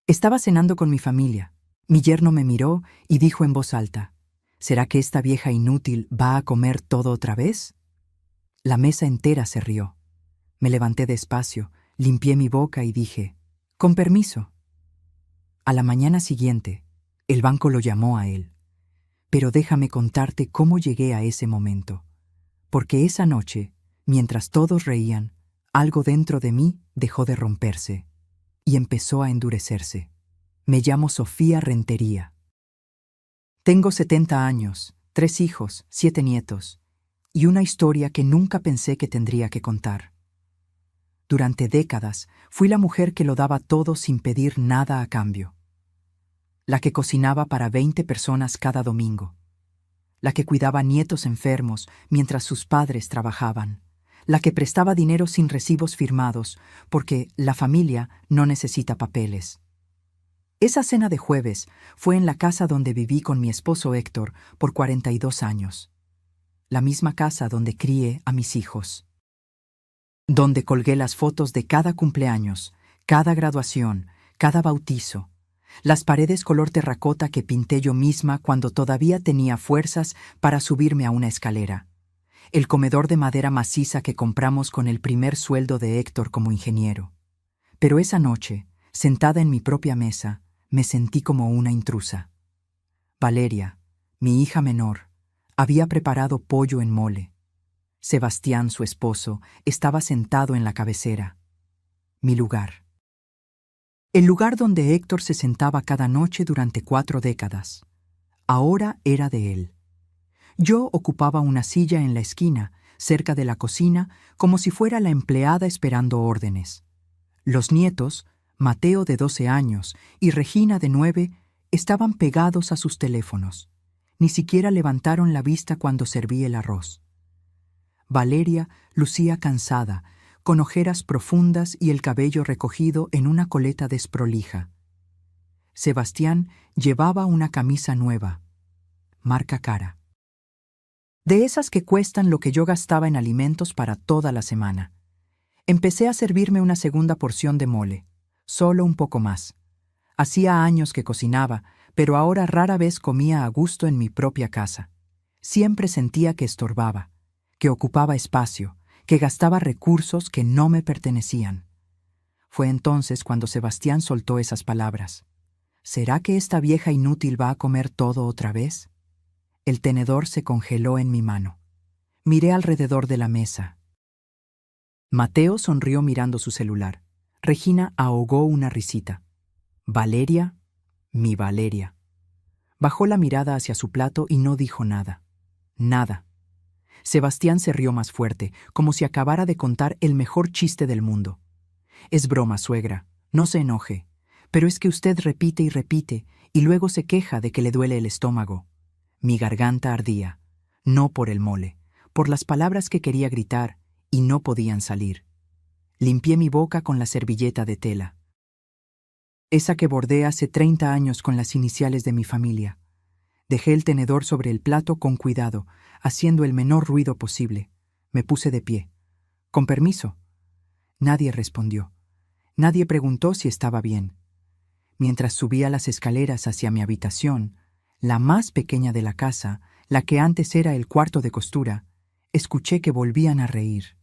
Estaba cenando con mi familia. Mi yerno me miró y dijo en voz alta: ¿será que esta vieja inútil va a comer todo otra vez? La mesa entera se rió. Me levanté despacio, limpié mi boca y dije: con permiso. A la mañana siguiente, el banco lo llamó a él. Pero déjame contarte cómo llegué a ese momento. Porque esa noche, mientras todos reían, algo dentro de mí dejó de romperse y empezó a endurecerse. Me llamo Sofía Rentería. Tengo 70 años, 3 hijos, 7 nietos, y una historia que nunca pensé que tendría que contar. Durante décadas fui la mujer que lo daba todo sin pedir nada a cambio. La que cocinaba para 20 personas cada domingo. La que cuidaba nietos enfermos mientras sus padres trabajaban. La que prestaba dinero sin recibos firmados, porque la familia no necesita papeles. Esa cena de jueves fue en la casa donde viví con mi esposo Héctor por 42 años. La misma casa donde crié a mis hijos. Donde colgué las fotos de cada cumpleaños, cada graduación, cada bautizo. Las paredes color terracota que pinté yo misma cuando todavía tenía fuerzas para subirme a una escalera. El comedor de madera maciza que compramos con el primer sueldo de Héctor como ingeniero. Pero esa noche, sentada en mi propia mesa, me sentí como una intrusa. Valeria, mi hija menor, había preparado pollo en mole. Sebastián, su esposo, estaba sentado en la cabecera. Mi lugar. El lugar donde Héctor se sentaba cada noche durante 4 décadas. Ahora era de él. Yo ocupaba una silla en la esquina, cerca de la cocina, como si fuera la empleada esperando órdenes. Los nietos, Mateo de 12 años y Regina de 9, estaban pegados a sus teléfonos. Ni siquiera levantaron la vista cuando serví el arroz. Valeria lucía cansada, con ojeras profundas y el cabello recogido en una coleta desprolija. Sebastián llevaba una camisa nueva, marca cara. De esas que cuestan lo que yo gastaba en alimentos para toda la semana. Empecé a servirme una segunda porción de mole, solo un poco más. Hacía años que cocinaba, pero ahora rara vez comía a gusto en mi propia casa. Siempre sentía que estorbaba, que ocupaba espacio, que gastaba recursos que no me pertenecían. Fue entonces cuando Sebastián soltó esas palabras. ¿Será que esta vieja inútil va a comer todo otra vez? El tenedor se congeló en mi mano. Miré alrededor de la mesa. Mateo sonrió mirando su celular. Regina ahogó una risita. Valeria, mi Valeria. Bajó la mirada hacia su plato y no dijo nada. Nada. Sebastián se rió más fuerte, como si acabara de contar el mejor chiste del mundo. Es broma, suegra, no se enoje, pero es que usted repite y repite, y luego se queja de que le duele el estómago. Mi garganta ardía, no por el mole, por las palabras que quería gritar y no podían salir. Limpié mi boca con la servilleta de tela. Esa que bordé hace 30 años con las iniciales de mi familia. Dejé el tenedor sobre el plato con cuidado, haciendo el menor ruido posible. Me puse de pie. «Con permiso». Nadie respondió. Nadie preguntó si estaba bien. Mientras subía las escaleras hacia mi habitación, la más pequeña de la casa, la que antes era el cuarto de costura, escuché que volvían a reír.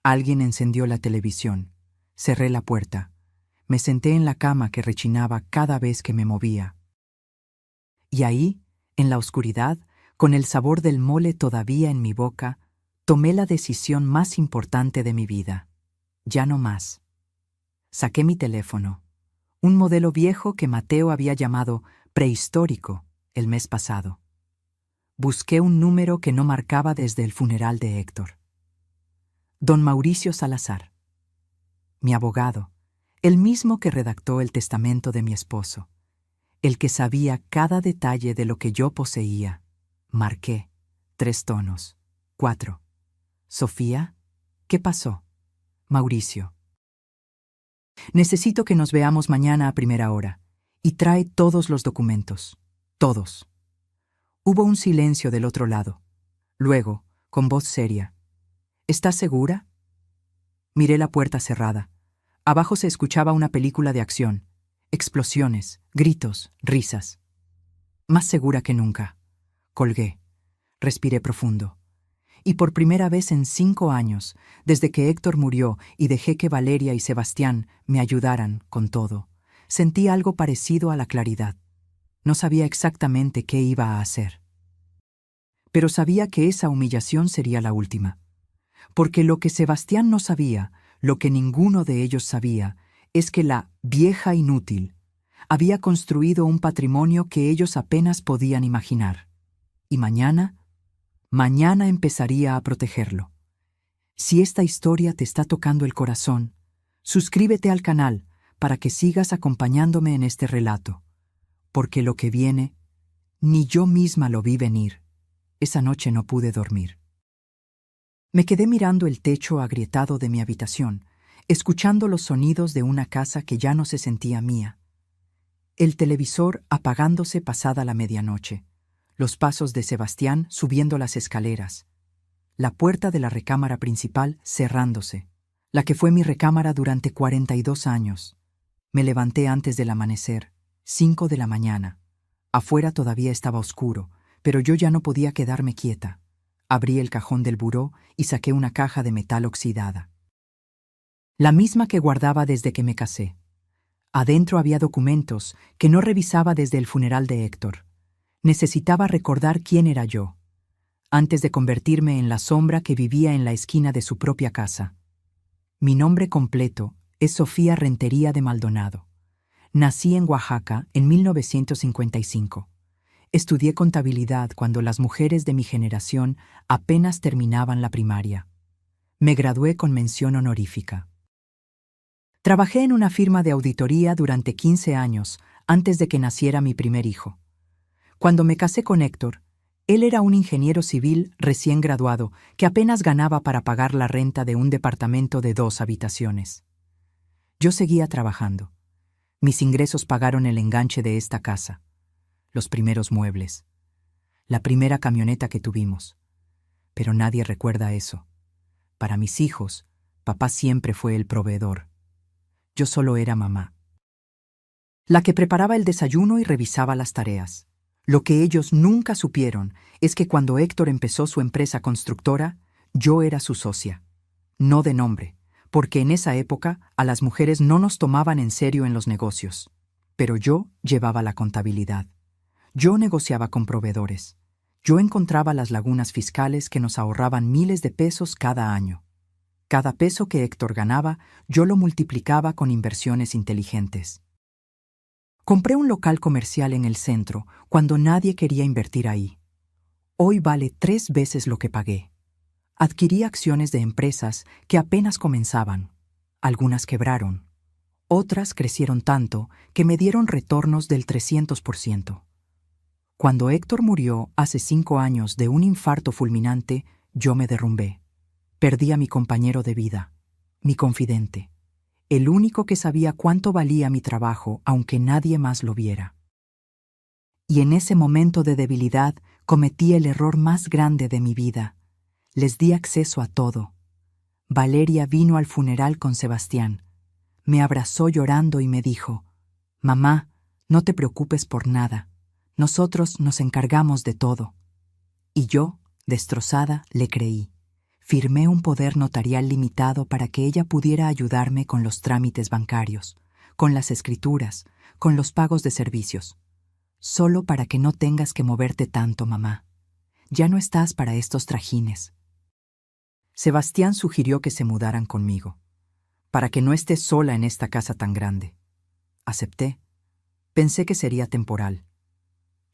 Alguien encendió la televisión. Cerré la puerta. Me senté en la cama que rechinaba cada vez que me movía. Y ahí, en la oscuridad, con el sabor del mole todavía en mi boca, tomé la decisión más importante de mi vida. Ya no más. Saqué mi teléfono, un modelo viejo que Mateo había llamado prehistórico el mes pasado. Busqué un número que no marcaba desde el funeral de Héctor. Don Mauricio Salazar. Mi abogado, el mismo que redactó el testamento de mi esposo. El que sabía cada detalle de lo que yo poseía. Marqué. 3 tonos. 4. Sofía, ¿qué pasó? Mauricio. Necesito que nos veamos mañana a primera hora. Y trae todos los documentos. Todos. Hubo un silencio del otro lado. Luego, con voz seria. ¿Estás segura? Miré la puerta cerrada. Abajo se escuchaba una película de acción. Explosiones, gritos, risas. Más segura que nunca. Colgué. Respiré profundo. Y por primera vez en 5 años, desde que Héctor murió y dejé que Valeria y Sebastián me ayudaran con todo, sentí algo parecido a la claridad. No sabía exactamente qué iba a hacer. Pero sabía que esa humillación sería la última. Porque lo que Sebastián no sabía, lo que ninguno de ellos sabía, es que la vieja inútil había construido un patrimonio que ellos apenas podían imaginar. Y mañana empezaría a protegerlo. Si esta historia te está tocando el corazón, suscríbete al canal para que sigas acompañándome en este relato, porque lo que viene, ni yo misma lo vi venir. Esa noche no pude dormir. Me quedé mirando el techo agrietado de mi habitación, escuchando los sonidos de una casa que ya no se sentía mía. El televisor apagándose pasada la medianoche, los pasos de Sebastián subiendo las escaleras, la puerta de la recámara principal cerrándose, la que fue mi recámara durante 42 años. Me levanté antes del amanecer, 5 de la mañana. Afuera todavía estaba oscuro, pero yo ya no podía quedarme quieta. Abrí el cajón del buró y saqué una caja de metal oxidada. La misma que guardaba desde que me casé. Adentro había documentos que no revisaba desde el funeral de Héctor. Necesitaba recordar quién era yo, antes de convertirme en la sombra que vivía en la esquina de su propia casa. Mi nombre completo es Sofía Rentería de Maldonado. Nací en Oaxaca en 1955. Estudié contabilidad cuando las mujeres de mi generación apenas terminaban la primaria. Me gradué con mención honorífica. Trabajé en una firma de auditoría durante 15 años antes de que naciera mi primer hijo. Cuando me casé con Héctor, él era un ingeniero civil recién graduado que apenas ganaba para pagar la renta de un departamento de 2 habitaciones. Yo seguía trabajando. Mis ingresos pagaron el enganche de esta casa, los primeros muebles, la primera camioneta que tuvimos. Pero nadie recuerda eso. Para mis hijos, papá siempre fue el proveedor. Yo solo era mamá. La que preparaba el desayuno y revisaba las tareas. Lo que ellos nunca supieron es que cuando Héctor empezó su empresa constructora, yo era su socia. No de nombre, porque en esa época a las mujeres no nos tomaban en serio en los negocios. Pero yo llevaba la contabilidad. Yo negociaba con proveedores. Yo encontraba las lagunas fiscales que nos ahorraban miles de pesos cada año. Cada peso que Héctor ganaba, yo lo multiplicaba con inversiones inteligentes. Compré un local comercial en el centro cuando nadie quería invertir ahí. Hoy vale 3 veces lo que pagué. Adquirí acciones de empresas que apenas comenzaban. Algunas quebraron. Otras crecieron tanto que me dieron retornos del 300%. Cuando Héctor murió hace 5 años de un infarto fulminante, yo me derrumbé. Perdí a mi compañero de vida, mi confidente, el único que sabía cuánto valía mi trabajo aunque nadie más lo viera. Y en ese momento de debilidad cometí el error más grande de mi vida. Les di acceso a todo. Valeria vino al funeral con Sebastián. Me abrazó llorando y me dijo: «Mamá, no te preocupes por nada. Nosotros nos encargamos de todo». Y yo, destrozada, le creí. Firmé un poder notarial limitado para que ella pudiera ayudarme con los trámites bancarios, con las escrituras, con los pagos de servicios. Solo para que no tengas que moverte tanto, mamá. Ya no estás para estos trajines. Sebastián sugirió que se mudaran conmigo, para que no esté sola en esta casa tan grande. Acepté. Pensé que sería temporal.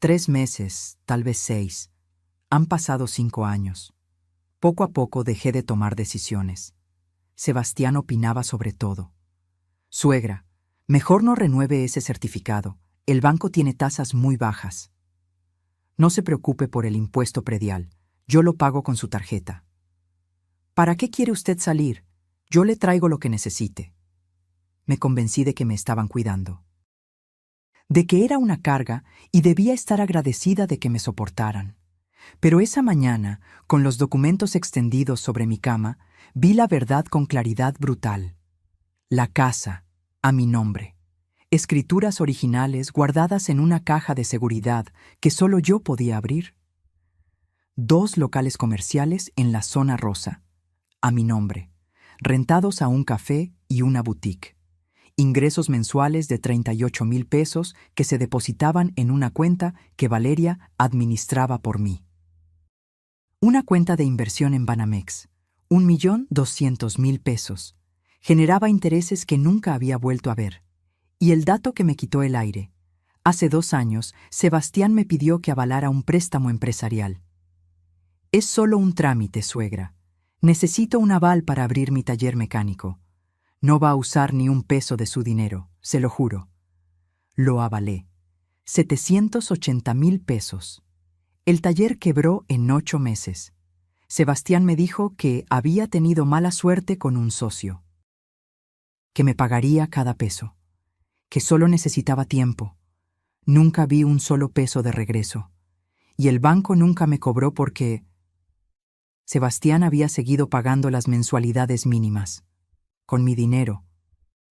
3 meses, tal vez 6. Han pasado 5 años. Poco a poco dejé de tomar decisiones. Sebastián opinaba sobre todo. «Suegra, mejor no renueve ese certificado. El banco tiene tasas muy bajas. No se preocupe por el impuesto predial. Yo lo pago con su tarjeta. ¿Para qué quiere usted salir? Yo le traigo lo que necesite». Me convencí de que me estaban cuidando. De que era una carga y debía estar agradecida de que me soportaran. Pero esa mañana, con los documentos extendidos sobre mi cama, vi la verdad con claridad brutal. La casa, a mi nombre. escrituras originales guardadas en una caja de seguridad que solo yo podía abrir. 2 locales comerciales en la zona rosa, a mi nombre, rentados a un café y una boutique. Ingresos mensuales de 38,000 pesos que se depositaban en una cuenta que Valeria administraba por mí. Una cuenta de inversión en Banamex, 1,200,000 pesos. Generaba intereses que nunca había vuelto a ver. Y el dato que me quitó el aire. Hace 2 años, Sebastián me pidió que avalara un préstamo empresarial. Es solo un trámite, suegra. Necesito un aval para abrir mi taller mecánico. No va a usar ni un peso de su dinero, se lo juro. Lo avalé. 780,000 pesos. El taller quebró en 8 meses. Sebastián me dijo que había tenido mala suerte con un socio. Que me pagaría cada peso. Que solo necesitaba tiempo. Nunca vi un solo peso de regreso. Y el banco nunca me cobró porque Sebastián había seguido pagando las mensualidades mínimas. Con mi dinero,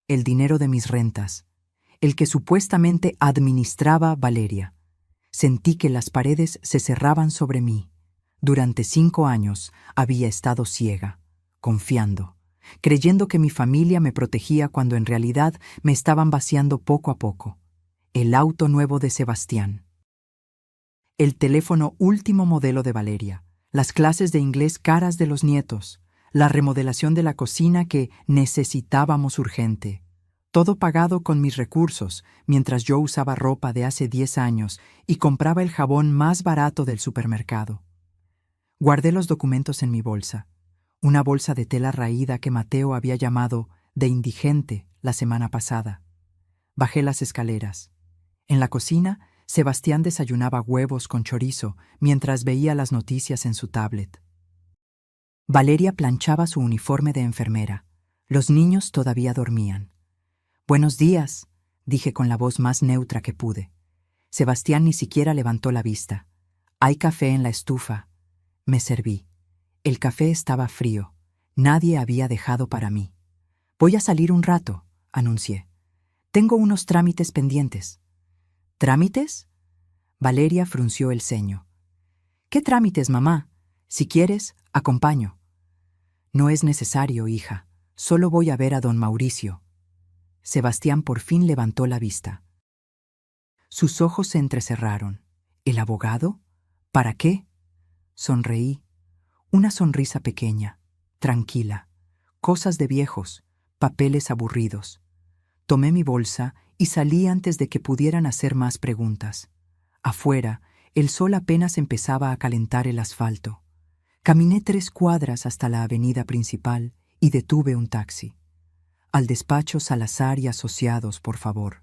el dinero de mis rentas, el que supuestamente administraba Valeria. Sentí que las paredes se cerraban sobre mí. Durante 5 años había estado ciega, confiando, creyendo que mi familia me protegía cuando en realidad me estaban vaciando poco a poco. El auto nuevo de Sebastián. El teléfono último modelo de Valeria. Las clases de inglés caras de los nietos. La remodelación de la cocina que necesitábamos urgente. Todo pagado con mis recursos, mientras yo usaba ropa de hace 10 años y compraba el jabón más barato del supermercado. Guardé los documentos en mi bolsa, una bolsa de tela raída que Mateo había llamado de indigente la semana pasada. Bajé las escaleras. En la cocina, Sebastián desayunaba huevos con chorizo mientras veía las noticias en su tablet. Valeria planchaba su uniforme de enfermera. Los niños todavía dormían. «Buenos días», dije con la voz más neutra que pude. Sebastián ni siquiera levantó la vista. «Hay café en la estufa». Me serví. El café estaba frío. Nadie había dejado para mí. «Voy a salir un rato», anuncié. «Tengo unos trámites pendientes». «¿Trámites?» Valeria frunció el ceño. «¿Qué trámites, mamá? Si quieres, acompaño». «No es necesario, hija. Solo voy a ver a don Mauricio». Sebastián por fin levantó la vista. Sus ojos se entrecerraron. ¿El abogado? ¿Para qué? Sonreí. Una sonrisa pequeña, tranquila. Cosas de viejos, papeles aburridos. Tomé mi bolsa y salí antes de que pudieran hacer más preguntas. Afuera, el sol apenas empezaba a calentar el asfalto. Caminé 3 cuadras hasta la avenida principal y detuve un taxi. «Al despacho Salazar y Asociados, por favor».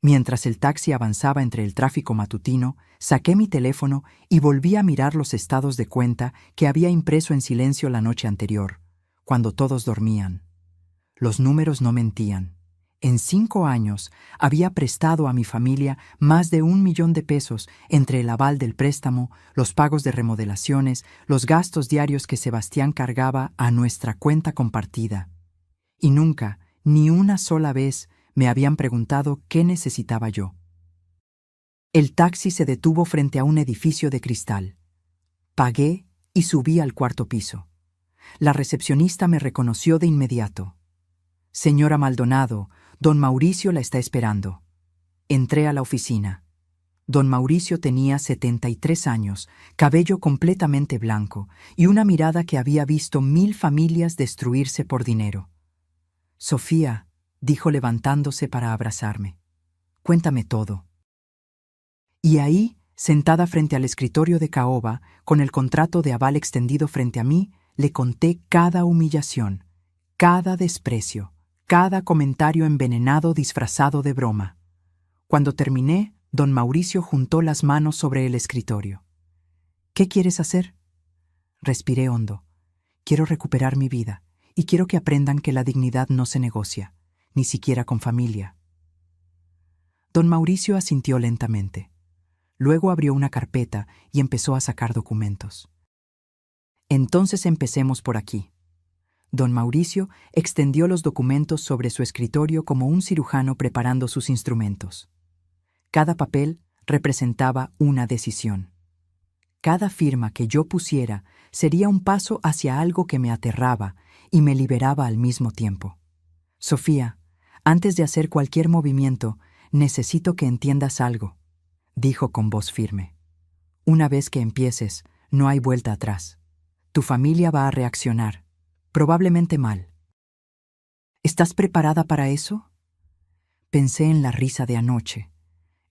Mientras el taxi avanzaba entre el tráfico matutino, saqué mi teléfono y volví a mirar los estados de cuenta que había impreso en silencio la noche anterior, cuando todos dormían. Los números no mentían. En 5 años había prestado a mi familia más de 1,000,000 de pesos entre el aval del préstamo, los pagos de remodelaciones, los gastos diarios que Sebastián cargaba a nuestra cuenta compartida. Y nunca, ni una sola vez, me habían preguntado qué necesitaba yo. El taxi se detuvo frente a un edificio de cristal. Pagué y subí al 4º piso. La recepcionista me reconoció de inmediato. «Señora Maldonado, don Mauricio la está esperando». Entré a la oficina. Don Mauricio tenía 73 años, cabello completamente blanco y una mirada que había visto 1000 familias destruirse por dinero. «Sofía», dijo levantándose para abrazarme, «cuéntame todo». Y ahí, sentada frente al escritorio de caoba, con el contrato de aval extendido frente a mí, le conté cada humillación, cada desprecio, cada comentario envenenado disfrazado de broma. Cuando terminé, don Mauricio juntó las manos sobre el escritorio. «¿Qué quieres hacer?» Respiré hondo. «Quiero recuperar mi vida y quiero que aprendan que la dignidad no se negocia, ni siquiera con familia». Don Mauricio asintió lentamente. Luego abrió una carpeta y empezó a sacar documentos. «Entonces empecemos por aquí. Don Mauricio extendió los documentos sobre su escritorio como un cirujano preparando sus instrumentos. Cada papel representaba una decisión. Cada firma que yo pusiera sería un paso hacia algo que me aterraba y me liberaba al mismo tiempo. Sofía, antes de hacer cualquier movimiento, necesito que entiendas algo, dijo con voz firme. Una vez que empieces, no hay vuelta atrás. Tu familia va a reaccionar, probablemente mal. ¿Estás preparada para eso? Pensé en la risa de anoche,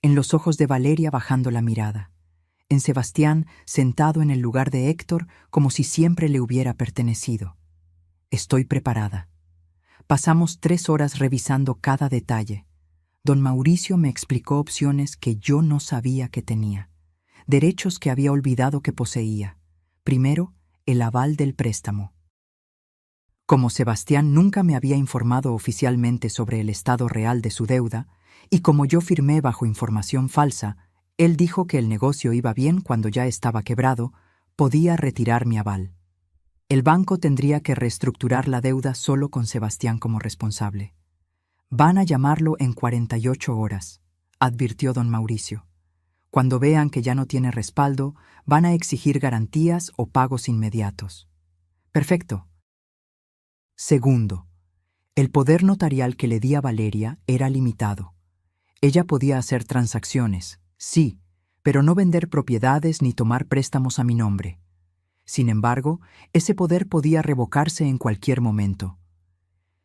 en los ojos de Valeria bajando la mirada, en Sebastián sentado en el lugar de Héctor como si siempre le hubiera pertenecido. Estoy preparada. Pasamos 3 horas revisando cada detalle. Don Mauricio me explicó opciones que yo no sabía que tenía, derechos que había olvidado que poseía. Primero, el aval del préstamo. Como Sebastián nunca me había informado oficialmente sobre el estado real de su deuda, y como yo firmé bajo información falsa, él dijo que el negocio iba bien cuando ya estaba quebrado, podía retirar mi aval. El banco tendría que reestructurar la deuda solo con Sebastián como responsable. Van a llamarlo en 48 horas, advirtió don Mauricio. Cuando vean que ya no tiene respaldo, van a exigir garantías o pagos inmediatos. Perfecto. Segundo, el poder notarial que le di a Valeria era limitado. Ella podía hacer transacciones, sí, pero no vender propiedades ni tomar préstamos a mi nombre. Sin embargo, ese poder podía revocarse en cualquier momento.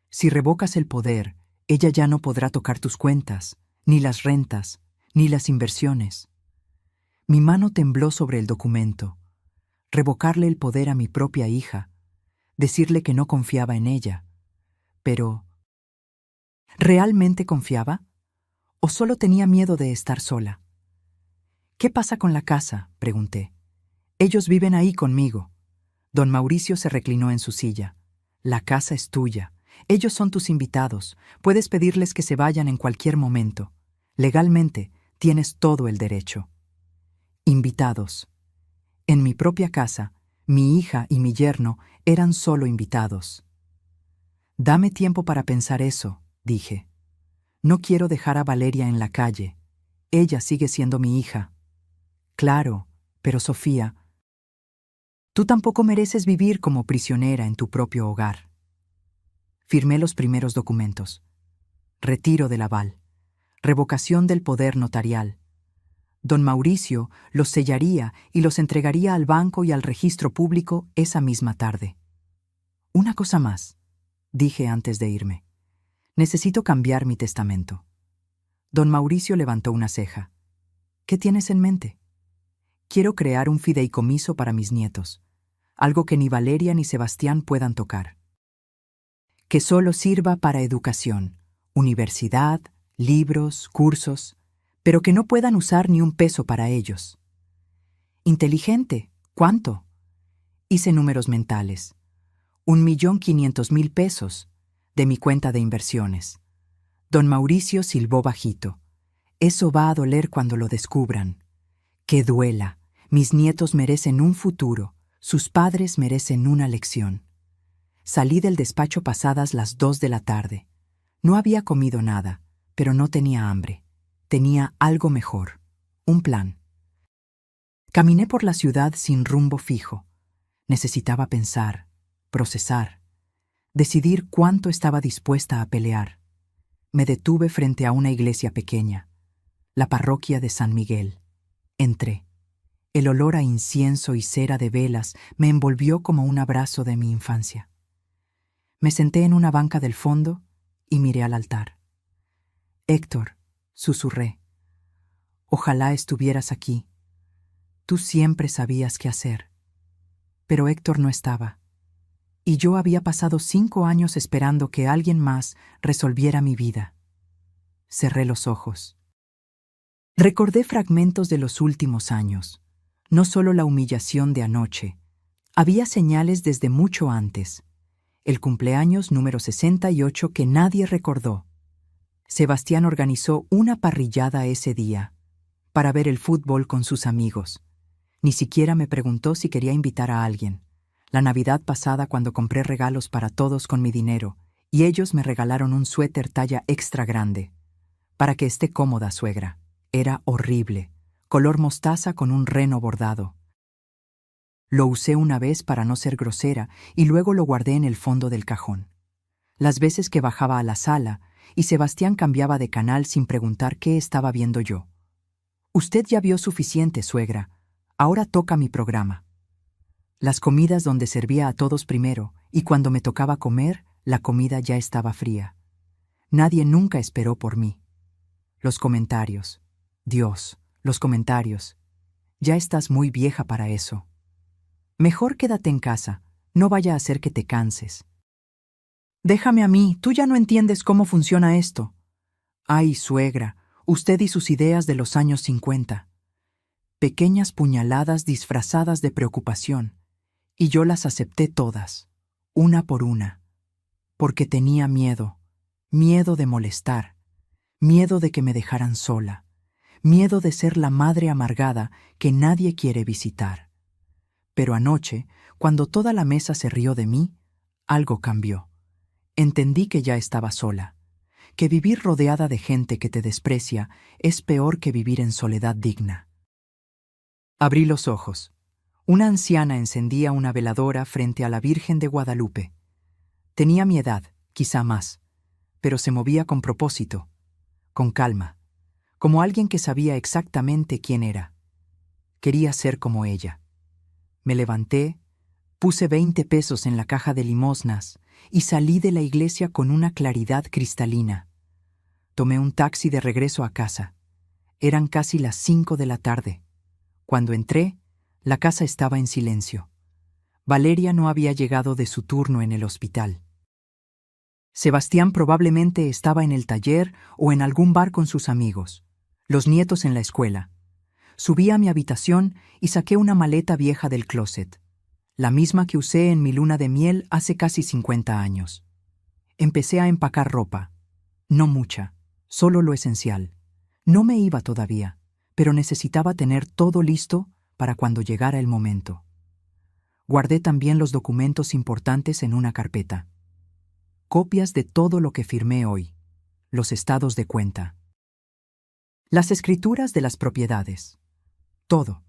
Si revocas el poder, ella ya no podrá tocar tus cuentas, ni las rentas, ni las inversiones. Mi mano tembló sobre el documento. Revocarle el poder a mi propia hija, decirle que no confiaba en ella. Pero, ¿realmente confiaba? ¿O solo tenía miedo de estar sola? ¿Qué pasa con la casa?, pregunté. Ellos viven ahí conmigo. Don Mauricio se reclinó en su silla. La casa es tuya. Ellos son tus invitados. Puedes pedirles que se vayan en cualquier momento. Legalmente, tienes todo el derecho. Invitados. En mi propia casa, mi hija y mi yerno eran solo invitados. Dame tiempo para pensar eso, dije. No quiero dejar a Valeria en la calle. Ella sigue siendo mi hija. Claro, pero Sofía, tú tampoco mereces vivir como prisionera en tu propio hogar. Firmé los primeros documentos. Retiro del aval. Revocación del poder notarial. Don Mauricio los sellaría y los entregaría al banco y al registro público esa misma tarde. Una cosa más, dije antes de irme. Necesito cambiar mi testamento. Don Mauricio levantó una ceja. ¿Qué tienes en mente? Quiero crear un fideicomiso para mis nietos, algo que ni Valeria ni Sebastián puedan tocar. Que solo sirva para educación, universidad, libros, cursos, pero que no puedan usar ni un peso para ellos. Inteligente, ¿cuánto? Hice números mentales. 1.500.000 pesos de mi cuenta de inversiones. Don Mauricio silbó bajito. Eso va a doler cuando lo descubran. Que duela. Mis nietos merecen un futuro. Sus padres merecen una lección. Salí del despacho pasadas las 2 de la tarde. No había comido nada, pero no tenía hambre. Tenía algo mejor. Un plan. Caminé por la ciudad sin rumbo fijo. Necesitaba pensar, procesar, decidir cuánto estaba dispuesta a pelear. Me detuve frente a una iglesia pequeña, la parroquia de San Miguel. Entré. El olor a incienso y cera de velas me envolvió como un abrazo de mi infancia. Me senté en una banca del fondo y miré al altar. Héctor, susurré, ojalá estuvieras aquí. Tú siempre sabías qué hacer. Pero Héctor no estaba. Y yo había pasado 5 años esperando que alguien más resolviera mi vida. Cerré los ojos. Recordé fragmentos de los últimos años. No solo la humillación de anoche. Había señales desde mucho antes. El cumpleaños número 68 que nadie recordó. Sebastián organizó una parrillada ese día para ver el fútbol con sus amigos. Ni siquiera me preguntó si quería invitar a alguien. La Navidad pasada cuando compré regalos para todos con mi dinero, y ellos me regalaron un suéter talla extra grande. Para que esté cómoda, suegra. Era horrible, color mostaza con un reno bordado. Lo usé una vez para no ser grosera y luego lo guardé en el fondo del cajón. Las veces que bajaba a la sala y Sebastián cambiaba de canal sin preguntar qué estaba viendo yo. Usted ya vio suficiente, suegra. Ahora toca mi programa. Las comidas donde servía a todos primero, y cuando me tocaba comer, la comida ya estaba fría. Nadie nunca esperó por mí. Los comentarios. Dios, los comentarios. Ya estás muy vieja para eso. Mejor quédate en casa, no vaya a hacer que te canses. Déjame a mí, tú ya no entiendes cómo funciona esto. Ay, suegra, usted y sus ideas de los años 50. Pequeñas puñaladas disfrazadas de preocupación, y yo las acepté todas, una por una, porque tenía miedo, miedo de molestar, miedo de que me dejaran sola, miedo de ser la madre amargada que nadie quiere visitar. Pero anoche, cuando toda la mesa se rió de mí, algo cambió. Entendí que ya estaba sola, que vivir rodeada de gente que te desprecia es peor que vivir en soledad digna. Abrí los ojos. Una anciana encendía una veladora frente a la Virgen de Guadalupe. Tenía mi edad, quizá más, pero se movía con propósito, con calma, como alguien que sabía exactamente quién era. Quería ser como ella. Me levanté, puse 20 pesos en la caja de limosnas y salí de la iglesia con una claridad cristalina. Tomé un taxi de regreso a casa. Eran casi las 5 de la tarde. Cuando entré, la casa estaba en silencio. Valeria no había llegado de su turno en el hospital. Sebastián probablemente estaba en el taller o en algún bar con sus amigos, los nietos en la escuela. Subí a mi habitación y saqué una maleta vieja del closet, la misma que usé en mi luna de miel hace casi 50 años. Empecé a empacar ropa. No mucha, solo lo esencial. No me iba todavía, pero necesitaba tener todo listo para cuando llegara el momento. Guardé también los documentos importantes en una carpeta. Copias de todo lo que firmé hoy, los estados de cuenta. Las escrituras de las propiedades. Todo.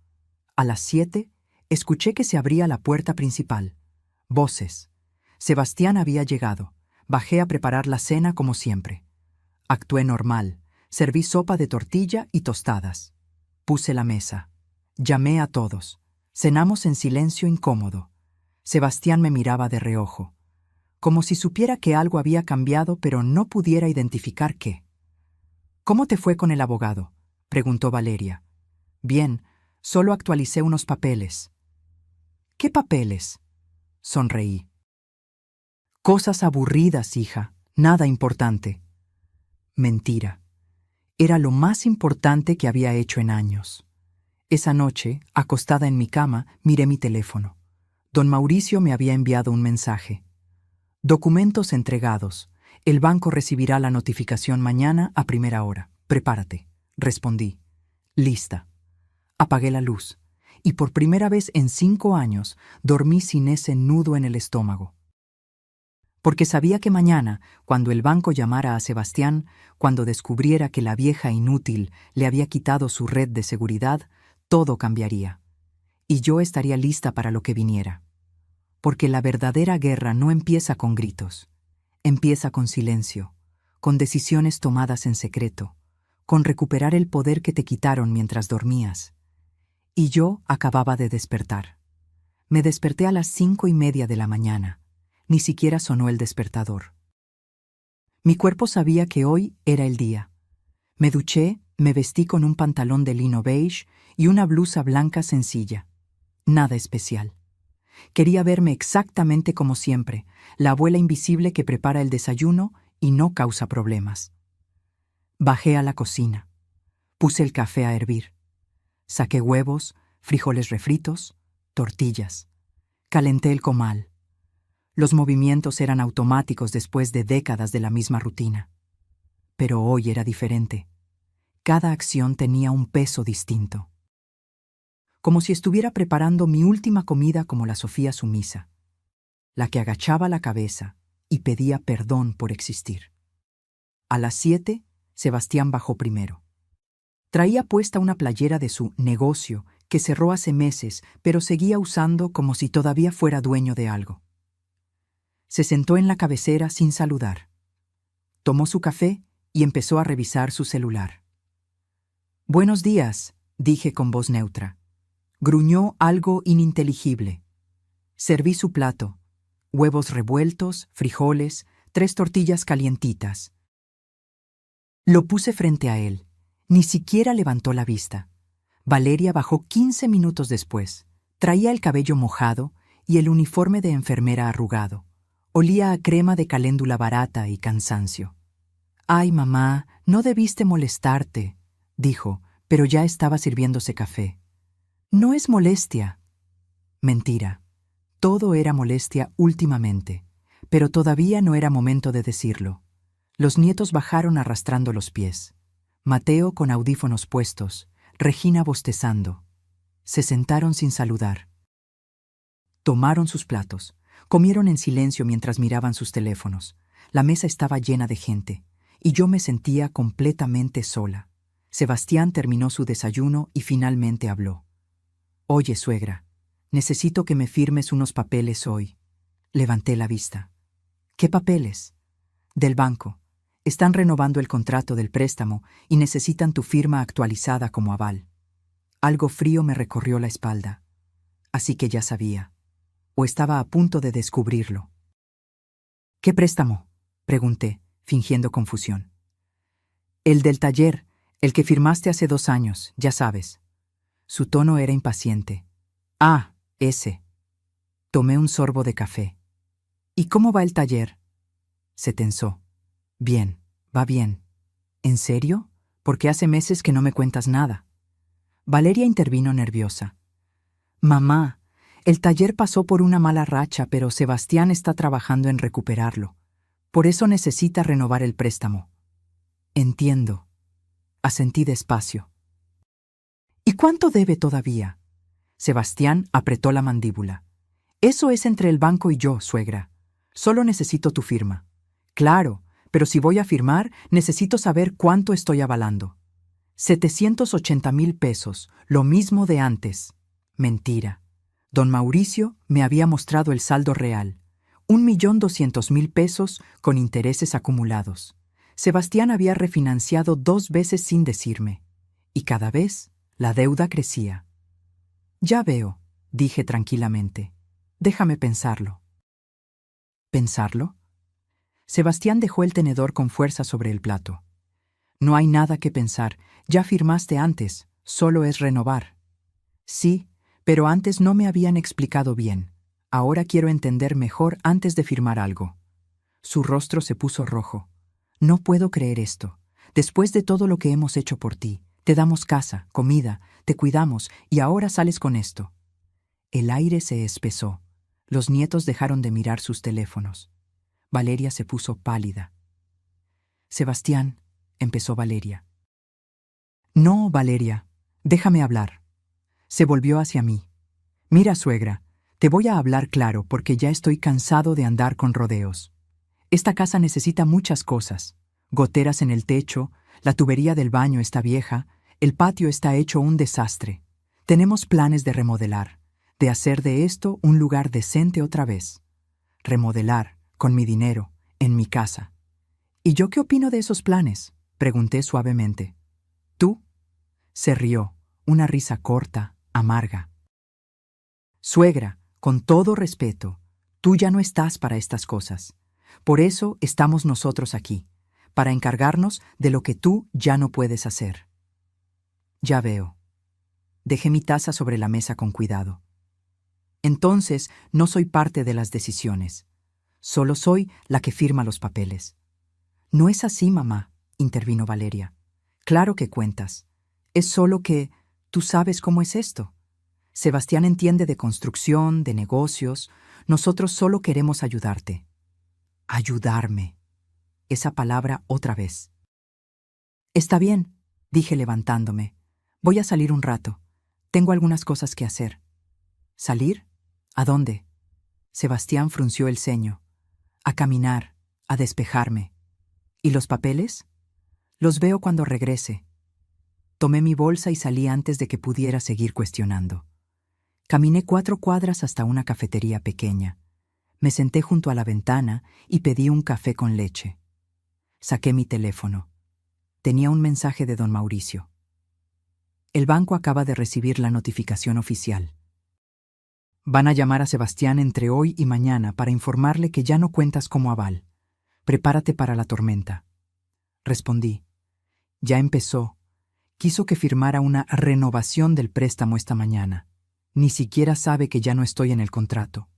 A las 7, escuché que se abría la puerta principal. Voces. Sebastián había llegado. Bajé a preparar la cena como siempre. Actué normal. Serví sopa de tortilla y tostadas. Puse la mesa. Llamé a todos. Cenamos en silencio incómodo. Sebastián me miraba de reojo, como si supiera que algo había cambiado pero no pudiera identificar qué. ¿Cómo te fue con el abogado?, preguntó Valeria. Bien, solo actualicé unos papeles. ¿Qué papeles?, sonreí. Cosas aburridas, hija, nada importante. Mentira. Era lo más importante que había hecho en años. Esa noche, acostada en mi cama, miré mi teléfono. Don Mauricio me había enviado un mensaje. Documentos entregados. El banco recibirá la notificación mañana a primera hora. Prepárate. Respondí. Lista. Apagué la luz. Y por primera vez en 5 años, dormí sin ese nudo en el estómago. Porque sabía que mañana, cuando el banco llamara a Sebastián, cuando descubriera que la vieja inútil le había quitado su red de seguridad, todo cambiaría. Y yo estaría lista para lo que viniera. Porque la verdadera guerra no empieza con gritos. Empieza con silencio, con decisiones tomadas en secreto, con recuperar el poder que te quitaron mientras dormías. Y yo acababa de despertar. Me desperté a las 5:30 de la mañana. Ni siquiera sonó el despertador. Mi cuerpo sabía que hoy era el día. Me duché, me vestí con un pantalón de lino beige y una blusa blanca sencilla. Nada especial. Quería verme exactamente como siempre, la abuela invisible que prepara el desayuno y no causa problemas. Bajé a la cocina. Puse el café a hervir. Saqué huevos, frijoles refritos, tortillas. Calenté el comal. Los movimientos eran automáticos después de décadas de la misma rutina. Pero hoy era diferente. Cada acción tenía un peso distinto. Como si estuviera preparando mi última comida como la Sofía sumisa. la que agachaba la cabeza y pedía perdón por existir. A las 7, Sebastián bajó primero. Traía puesta una playera de su negocio que cerró hace meses, pero seguía usando como si todavía fuera dueño de algo. Se sentó en la cabecera sin saludar. Tomó su café y empezó a revisar su celular. «Buenos días», dije con voz neutra. Gruñó algo ininteligible. Serví su plato: huevos revueltos, frijoles, 3 tortillas calientitas. Lo puse frente a él. Ni siquiera levantó la vista. Valeria bajó 15 minutos después. Traía el cabello mojado y el uniforme de enfermera arrugado. Olía a crema de caléndula barata y cansancio. «Ay, mamá, no debiste molestarte», dijo, pero ya estaba sirviéndose café. «No es molestia». Mentira. Todo era molestia últimamente, pero todavía no era momento de decirlo. Los nietos bajaron arrastrando los pies. Mateo con audífonos puestos, Regina bostezando. Se sentaron sin saludar. Tomaron sus platos, comieron en silencio mientras miraban sus teléfonos. La mesa estaba llena de gente, y yo me sentía completamente sola. Sebastián terminó su desayuno y finalmente habló. «Oye, suegra, necesito que me firmes unos papeles hoy». Levanté la vista. «¿Qué papeles?» «Del banco. Están renovando el contrato del préstamo y necesitan tu firma actualizada como aval». Algo frío me recorrió la espalda. Así que ya sabía, o estaba a punto de descubrirlo. «¿Qué préstamo?», pregunté, fingiendo confusión. «El del taller, el que firmaste hace 2 años, ya sabes». Su tono era impaciente. «Ah, ese». Tomé un sorbo de café. «¿Y cómo va el taller?». Se tensó. «Bien, va bien». «¿En serio? Porque hace meses que no me cuentas nada». Valeria intervino nerviosa. «Mamá, el taller pasó por una mala racha, pero Sebastián está trabajando en recuperarlo. Por eso necesita renovar el préstamo». «Entiendo». Asentí despacio. «¿Y cuánto debe todavía?». Sebastián apretó la mandíbula. «Eso es entre el banco y yo, suegra. Solo necesito tu firma». «Claro, pero si voy a firmar, necesito saber cuánto estoy avalando». 780,000 pesos, lo mismo de antes». Mentira. Don Mauricio me había mostrado el saldo real. 1,200,000 pesos con intereses acumulados. Sebastián había refinanciado 2 veces sin decirme. Y cada vez la deuda crecía. «Ya veo», dije tranquilamente. «Déjame pensarlo». ¿Pensarlo? Sebastián dejó el tenedor con fuerza sobre el plato. «No hay nada que pensar. Ya firmaste antes. Solo es renovar». «Sí, pero antes no me habían explicado bien. Ahora quiero entender mejor antes de firmar algo». Su rostro se puso rojo. «No puedo creer esto. Después de todo lo que hemos hecho por ti, te damos casa, comida, te cuidamos y ahora sales con esto». El aire se espesó. Los nietos dejaron de mirar sus teléfonos. Valeria se puso pálida. «Sebastián», empezó Valeria. «No, Valeria, déjame hablar». Se volvió hacia mí. «Mira, suegra, te voy a hablar claro porque ya estoy cansado de andar con rodeos. Esta casa necesita muchas cosas. Goteras en el techo, la tubería del baño está vieja, el patio está hecho un desastre. Tenemos planes de remodelar, de hacer de esto un lugar decente otra vez. Remodelar, con mi dinero, en mi casa». «¿Y yo qué opino de esos planes?», pregunté suavemente. «¿Tú?». Se rió, una risa corta, amarga. «Suegra, con todo respeto, tú ya no estás para estas cosas. Por eso estamos nosotros aquí, para encargarnos de lo que tú ya no puedes hacer». «Ya veo». Dejé mi taza sobre la mesa con cuidado. «Entonces no soy parte de las decisiones. Solo soy la que firma los papeles». «No es así, mamá», intervino Valeria. «Claro que cuentas. Es solo que tú sabes cómo es esto. Sebastián entiende de construcción, de negocios. Nosotros solo queremos ayudarte». «Ayudarme». Esa palabra otra vez. «Está bien», dije levantándome. «Voy a salir un rato. Tengo algunas cosas que hacer». «¿Salir? ¿A dónde?». Sebastián frunció el ceño. A caminar, a despejarme. ¿Y los papeles? Los veo cuando regrese. Tomé mi bolsa y salí antes de que pudiera seguir cuestionando. Caminé 4 cuadras hasta una cafetería pequeña. Me senté junto a la ventana y pedí un café con leche. Saqué mi teléfono. Tenía un mensaje de don Mauricio. El banco acaba de recibir la notificación oficial. Van a llamar a Sebastián entre hoy y mañana para informarle que ya no cuentas como aval. Prepárate para la tormenta. Respondí. Ya empezó. Quiso que firmara una renovación del préstamo esta mañana. Ni siquiera sabe que ya no estoy en el contrato.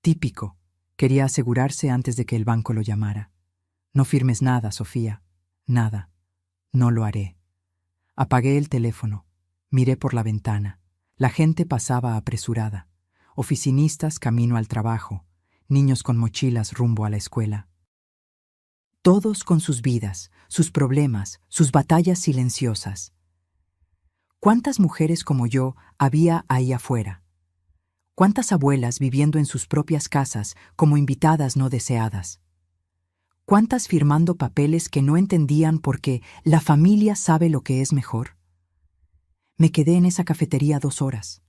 Típico. Quería asegurarse antes de que el banco lo llamara. No firmes nada, Sofía. Nada. No lo haré. Apagué el teléfono. Miré por la ventana. La gente pasaba apresurada. Oficinistas camino al trabajo. Niños con mochilas rumbo a la escuela. Todos con sus vidas, sus problemas, sus batallas silenciosas. ¿Cuántas mujeres como yo había ahí afuera? ¿Cuántas abuelas viviendo en sus propias casas como invitadas no deseadas? ¿Cuántas firmando papeles que no entendían porque la familia sabe lo que es mejor? Me quedé en esa cafetería 2 horas,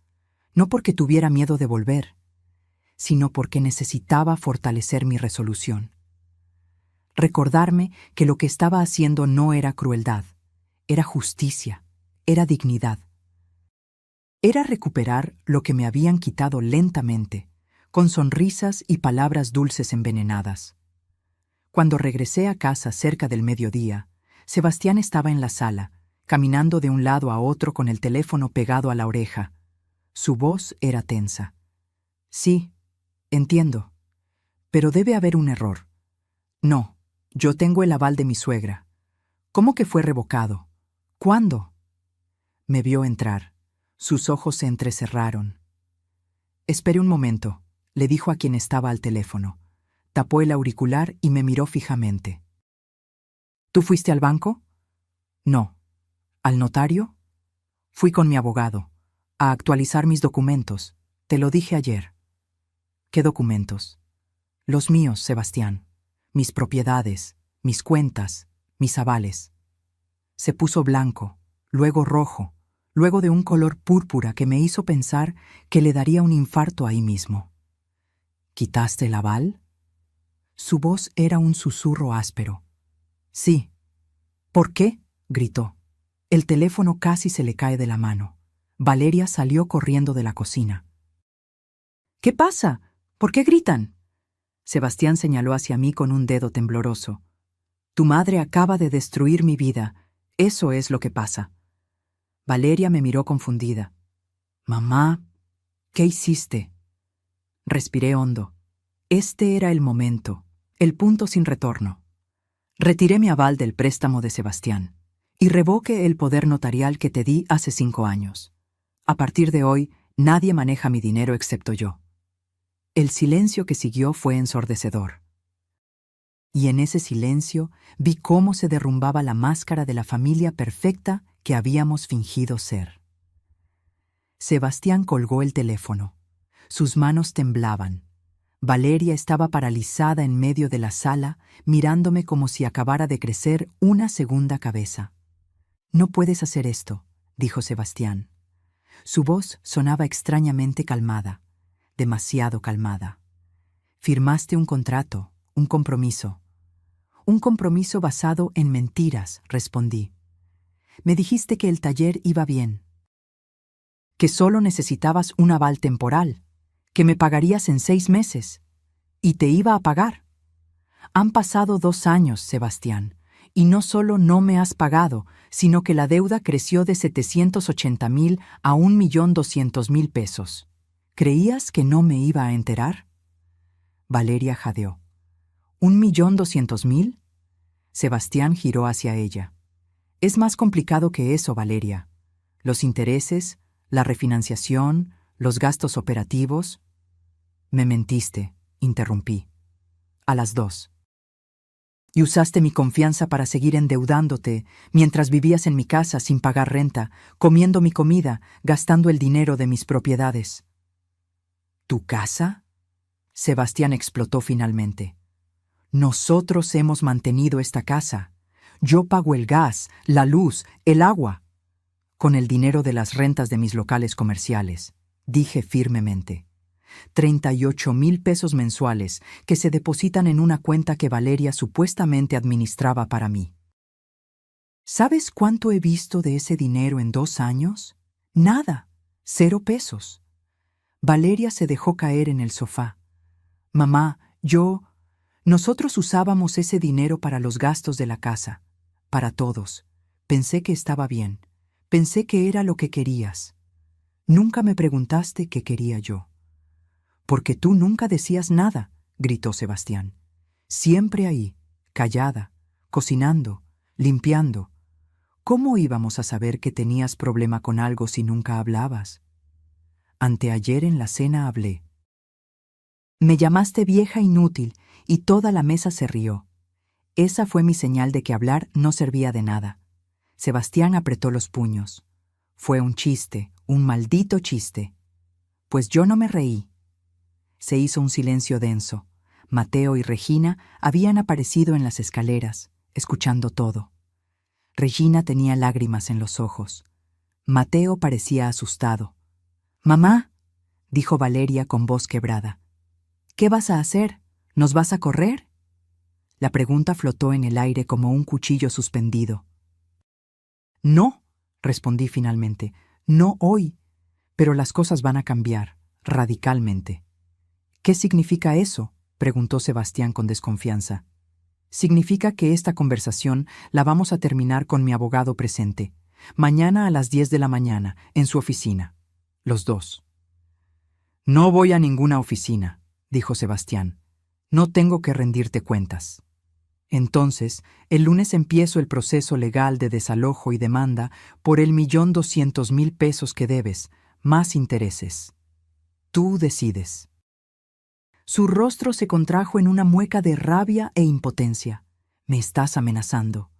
no porque tuviera miedo de volver, sino porque necesitaba fortalecer mi resolución. Recordarme que lo que estaba haciendo no era crueldad, era justicia, era dignidad. Era recuperar lo que me habían quitado lentamente, con sonrisas y palabras dulces envenenadas. Cuando regresé a casa cerca del mediodía, Sebastián estaba en la sala, caminando de un lado a otro con el teléfono pegado a la oreja. Su voz era tensa. Sí, entiendo. Pero debe haber un error. No, yo tengo el aval de mi suegra. ¿Cómo que fue revocado? ¿Cuándo? Me vio entrar. Sus ojos se entrecerraron. Espere un momento, le dijo a quien estaba al teléfono. Tapó el auricular y me miró fijamente. ¿Tú fuiste al banco? No. ¿Al notario? Fui con mi abogado, a actualizar mis documentos. Te lo dije ayer. ¿Qué documentos? Los míos, Sebastián. Mis propiedades, mis cuentas, mis avales. Se puso blanco, luego rojo, luego de un color púrpura que me hizo pensar que le daría un infarto ahí mismo. ¿Quitaste el aval? Su voz era un susurro áspero. Sí. ¿Por qué? Gritó. El teléfono casi se le cae de la mano. Valeria salió corriendo de la cocina. ¿Qué pasa? ¿Por qué gritan? Sebastián señaló hacia mí con un dedo tembloroso. Tu madre acaba de destruir mi vida. Eso es lo que pasa. Valeria me miró confundida. Mamá, ¿qué hiciste? Respiré hondo. Este era el momento, el punto sin retorno. Retiré mi aval del préstamo de Sebastián y revoqué el poder notarial que te di hace 5 años. A partir de hoy, nadie maneja mi dinero excepto yo. El silencio que siguió fue ensordecedor. Y en ese silencio vi cómo se derrumbaba la máscara de la familia perfecta que habíamos fingido ser. Sebastián colgó el teléfono. Sus manos temblaban. Valeria estaba paralizada en medio de la sala, mirándome como si acabara de crecer una segunda cabeza. No puedes hacer esto, dijo Sebastián. Su voz sonaba extrañamente calmada, demasiado calmada. Firmaste un contrato, un compromiso. Un compromiso basado en mentiras, respondí. Me dijiste que el taller iba bien, que solo necesitabas un aval temporal, que me pagarías en 6 meses, y te iba a pagar. Han pasado 2 años, Sebastián, y no solo no me has pagado, sino que la deuda creció de 780,000 a 1,200,000 pesos. ¿Creías que no me iba a enterar? Valeria jadeó. ¿1,200,000? Sebastián giró hacia ella. Es más complicado que eso, Valeria. Los intereses, la refinanciación, los gastos operativos. Me mentiste, interrumpí. A las 2. Y usaste mi confianza para seguir endeudándote mientras vivías en mi casa sin pagar renta, comiendo mi comida, gastando el dinero de mis propiedades. ¿Tu casa? Sebastián explotó finalmente. Nosotros hemos mantenido esta casa. Yo pago el gas, la luz, el agua. Con el dinero de las rentas de mis locales comerciales, dije firmemente. 38,000 pesos mensuales que se depositan en una cuenta que Valeria supuestamente administraba para mí. ¿Sabes cuánto he visto de ese dinero en 2 años? Nada, 0 pesos. Valeria se dejó caer en el sofá. Mamá, nosotros usábamos ese dinero para los gastos de la casa, para todos. Pensé que estaba bien, pensé que era lo que querías. Nunca me preguntaste qué quería yo. Porque tú nunca decías nada, gritó Sebastián. Siempre ahí, callada, cocinando, limpiando. ¿Cómo íbamos a saber que tenías problema con algo si nunca hablabas? Anteayer en la cena hablé. Me llamaste vieja inútil y toda la mesa se rió. Esa fue mi señal de que hablar no servía de nada. Sebastián apretó los puños. Fue un chiste, un maldito chiste. Pues yo no me reí. Se hizo un silencio denso. Mateo y Regina habían aparecido en las escaleras, escuchando todo. Regina tenía lágrimas en los ojos. Mateo parecía asustado. «Mamá», dijo Valeria con voz quebrada. «¿Qué vas a hacer? ¿Nos vas a correr?» La pregunta flotó en el aire como un cuchillo suspendido. «No», respondí finalmente, «no hoy, pero las cosas van a cambiar, radicalmente». «¿Qué significa eso?», preguntó Sebastián con desconfianza. «Significa que esta conversación la vamos a terminar con mi abogado presente, mañana a las 10 de la mañana, en su oficina. Los dos». «No voy a ninguna oficina», dijo Sebastián. «No tengo que rendirte cuentas». Entonces, el lunes empiezo el proceso legal de desalojo y demanda por el 1.200.000 pesos que debes, más intereses. Tú decides. Su rostro se contrajo en una mueca de rabia e impotencia. Me estás amenazando.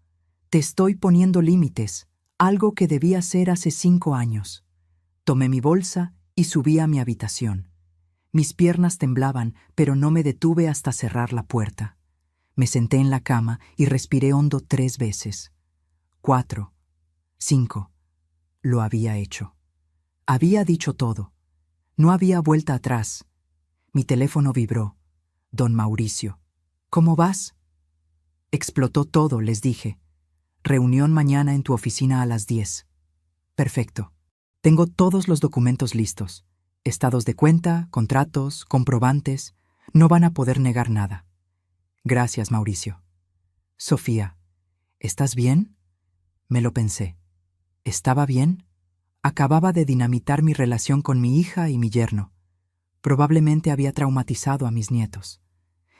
Te estoy poniendo límites, algo que debía hacer hace 5 años. Tomé mi bolsa y subí a mi habitación. Mis piernas temblaban, pero no me detuve hasta cerrar la puerta. Me senté en la cama y respiré hondo 3 veces. 4, 5. Lo había hecho. Había dicho todo. No había vuelta atrás. Mi teléfono vibró. «Don Mauricio, ¿cómo vas?» «Explotó todo», les dije. «Reunión mañana en tu oficina a las 10. «Perfecto. Tengo todos los documentos listos. Estados de cuenta, contratos, comprobantes. No van a poder negar nada». «Gracias, Mauricio». «Sofía, ¿estás bien?» Me lo pensé. ¿Estaba bien? Acababa de dinamitar mi relación con mi hija y mi yerno. Probablemente había traumatizado a mis nietos.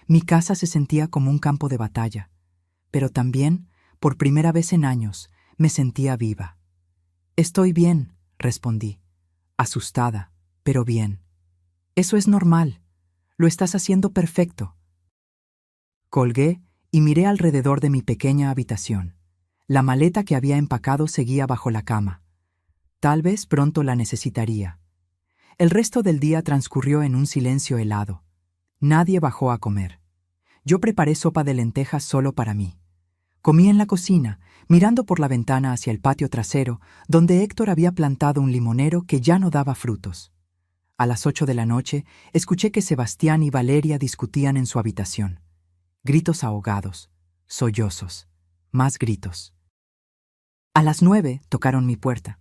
Mi casa se sentía como un campo de batalla, pero también, por primera vez en años, me sentía viva. «Estoy bien», respondí, asustada, pero bien. «Eso es normal. Lo estás haciendo perfecto». Colgué y miré alrededor de mi pequeña habitación. La maleta que había empacado seguía bajo la cama. Tal vez pronto la necesitaría. El resto del día transcurrió en un silencio helado. Nadie bajó a comer. Yo preparé sopa de lentejas solo para mí. Comí en la cocina, mirando por la ventana hacia el patio trasero, donde Héctor había plantado un limonero que ya no daba frutos. A las 8 de la noche, escuché que Sebastián y Valeria discutían en su habitación. Gritos ahogados, sollozos, más gritos. A las 9 tocaron mi puerta.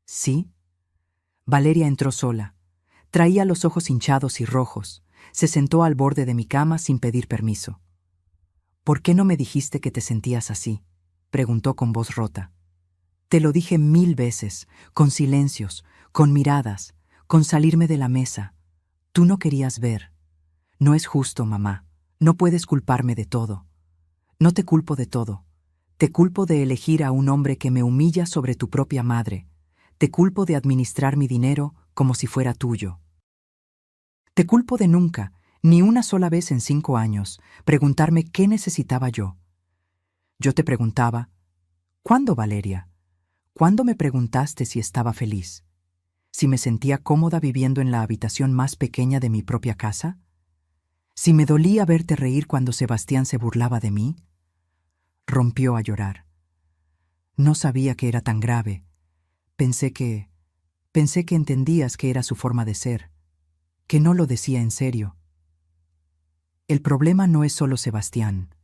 ¿Sí? Valeria entró sola. Traía los ojos hinchados y rojos. Se sentó al borde de mi cama sin pedir permiso. «¿Por qué no me dijiste que te sentías así?», preguntó con voz rota. «Te lo dije 1000 veces, con silencios, con miradas, con salirme de la mesa. Tú no querías ver. No es justo, mamá. No puedes culparme de todo. No te culpo de todo. Te culpo de elegir a un hombre que me humilla sobre tu propia madre. Te culpo de administrar mi dinero como si fuera tuyo. Te culpo de nunca, ni una sola vez en 5 años, preguntarme qué necesitaba yo. Yo te preguntaba, ¿cuándo, Valeria? ¿Cuándo me preguntaste si estaba feliz? ¿Si me sentía cómoda viviendo en la habitación más pequeña de mi propia casa? Si me dolía verte reír cuando Sebastián se burlaba de mí, rompió a llorar. No sabía que era tan grave. Pensé que entendías que era su forma de ser, que no lo decía en serio. El problema no es solo Sebastián,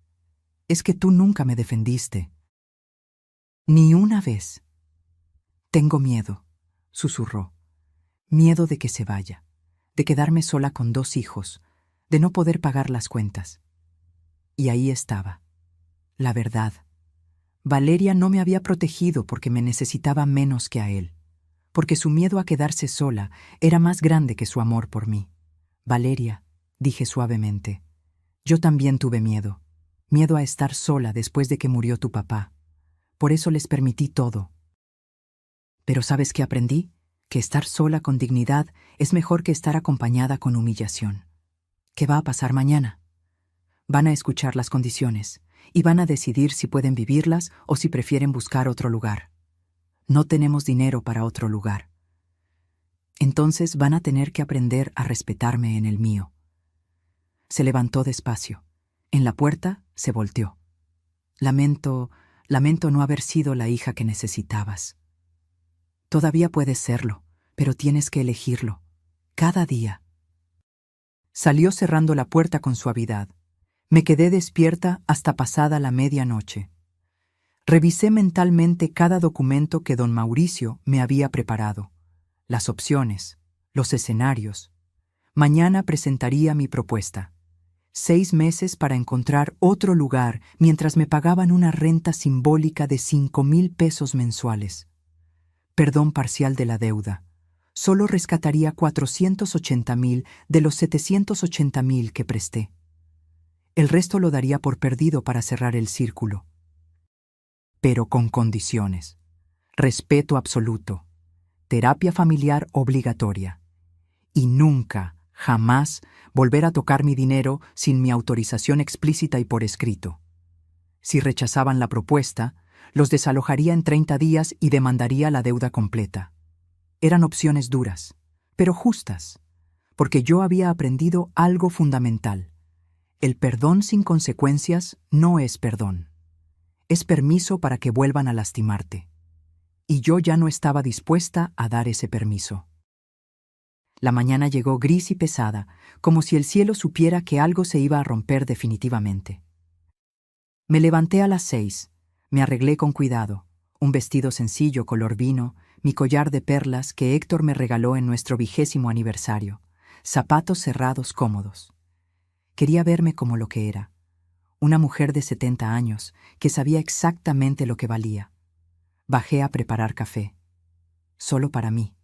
es que tú nunca me defendiste. Ni una vez. Tengo miedo, susurró. Miedo de que se vaya, de quedarme sola con 2 hijos, de no poder pagar las cuentas. Y ahí estaba, la verdad. Valeria no me había protegido porque me necesitaba menos que a él, porque su miedo a quedarse sola era más grande que su amor por mí. Valeria, dije suavemente, yo también tuve miedo, miedo a estar sola después de que murió tu papá. Por eso les permití todo. Pero ¿sabes qué aprendí? Que estar sola con dignidad es mejor que estar acompañada con humillación. ¿Qué va a pasar mañana? Van a escuchar las condiciones y van a decidir si pueden vivirlas o si prefieren buscar otro lugar. No tenemos dinero para otro lugar. Entonces van a tener que aprender a respetarme en el mío. Se levantó despacio. En la puerta se volteó. Lamento no haber sido la hija que necesitabas. Todavía puedes serlo, pero tienes que elegirlo. Cada día. Salió cerrando la puerta con suavidad. Me quedé despierta hasta pasada la medianoche. Revisé mentalmente cada documento que don Mauricio me había preparado, las opciones, los escenarios. Mañana presentaría mi propuesta. 6 meses para encontrar otro lugar mientras me pagaban una renta simbólica de 5,000 pesos mensuales. Perdón parcial de la deuda. Solo rescataría 480,000 de los 780,000 que presté. El resto lo daría por perdido para cerrar el círculo. Pero con condiciones. Respeto absoluto. Terapia familiar obligatoria. Y nunca, jamás, volver a tocar mi dinero sin mi autorización explícita y por escrito. Si rechazaban la propuesta, los desalojaría en 30 días y demandaría la deuda completa. Eran opciones duras, pero justas, porque yo había aprendido algo fundamental. El perdón sin consecuencias no es perdón. Es permiso para que vuelvan a lastimarte. Y yo ya no estaba dispuesta a dar ese permiso. La mañana llegó gris y pesada, como si el cielo supiera que algo se iba a romper definitivamente. Me levanté a las 6, me arreglé con cuidado, un vestido sencillo color vino, mi collar de perlas que Héctor me regaló en nuestro 20º aniversario, zapatos cerrados cómodos. Quería verme como lo que era, una mujer de 70 años que sabía exactamente lo que valía. Bajé a preparar café, solo para mí.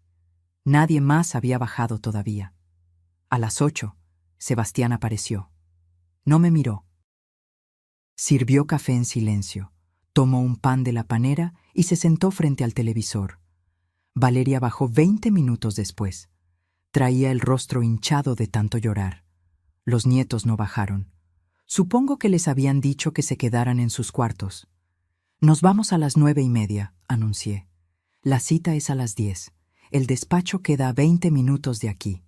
Nadie más había bajado todavía. A las 8, Sebastián apareció. No me miró. Sirvió café en silencio, tomó un pan de la panera y se sentó frente al televisor. Valeria bajó 20 minutos después. Traía el rostro hinchado de tanto llorar. Los nietos no bajaron. Supongo que les habían dicho que se quedaran en sus cuartos. Nos vamos a las 9:30, anuncié. La cita es a las 10. El despacho queda a 20 minutos de aquí.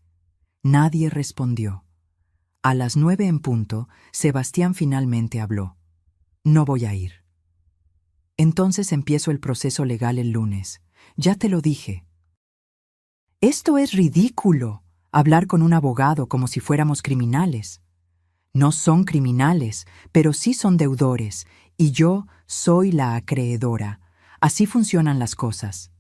Nadie respondió. A las 9 en punto, Sebastián finalmente habló. No voy a ir. Entonces empiezo el proceso legal el lunes. Ya te lo dije. Esto es ridículo, hablar con un abogado como si fuéramos criminales. No son criminales, pero sí son deudores, y yo soy la acreedora. Así funcionan las cosas.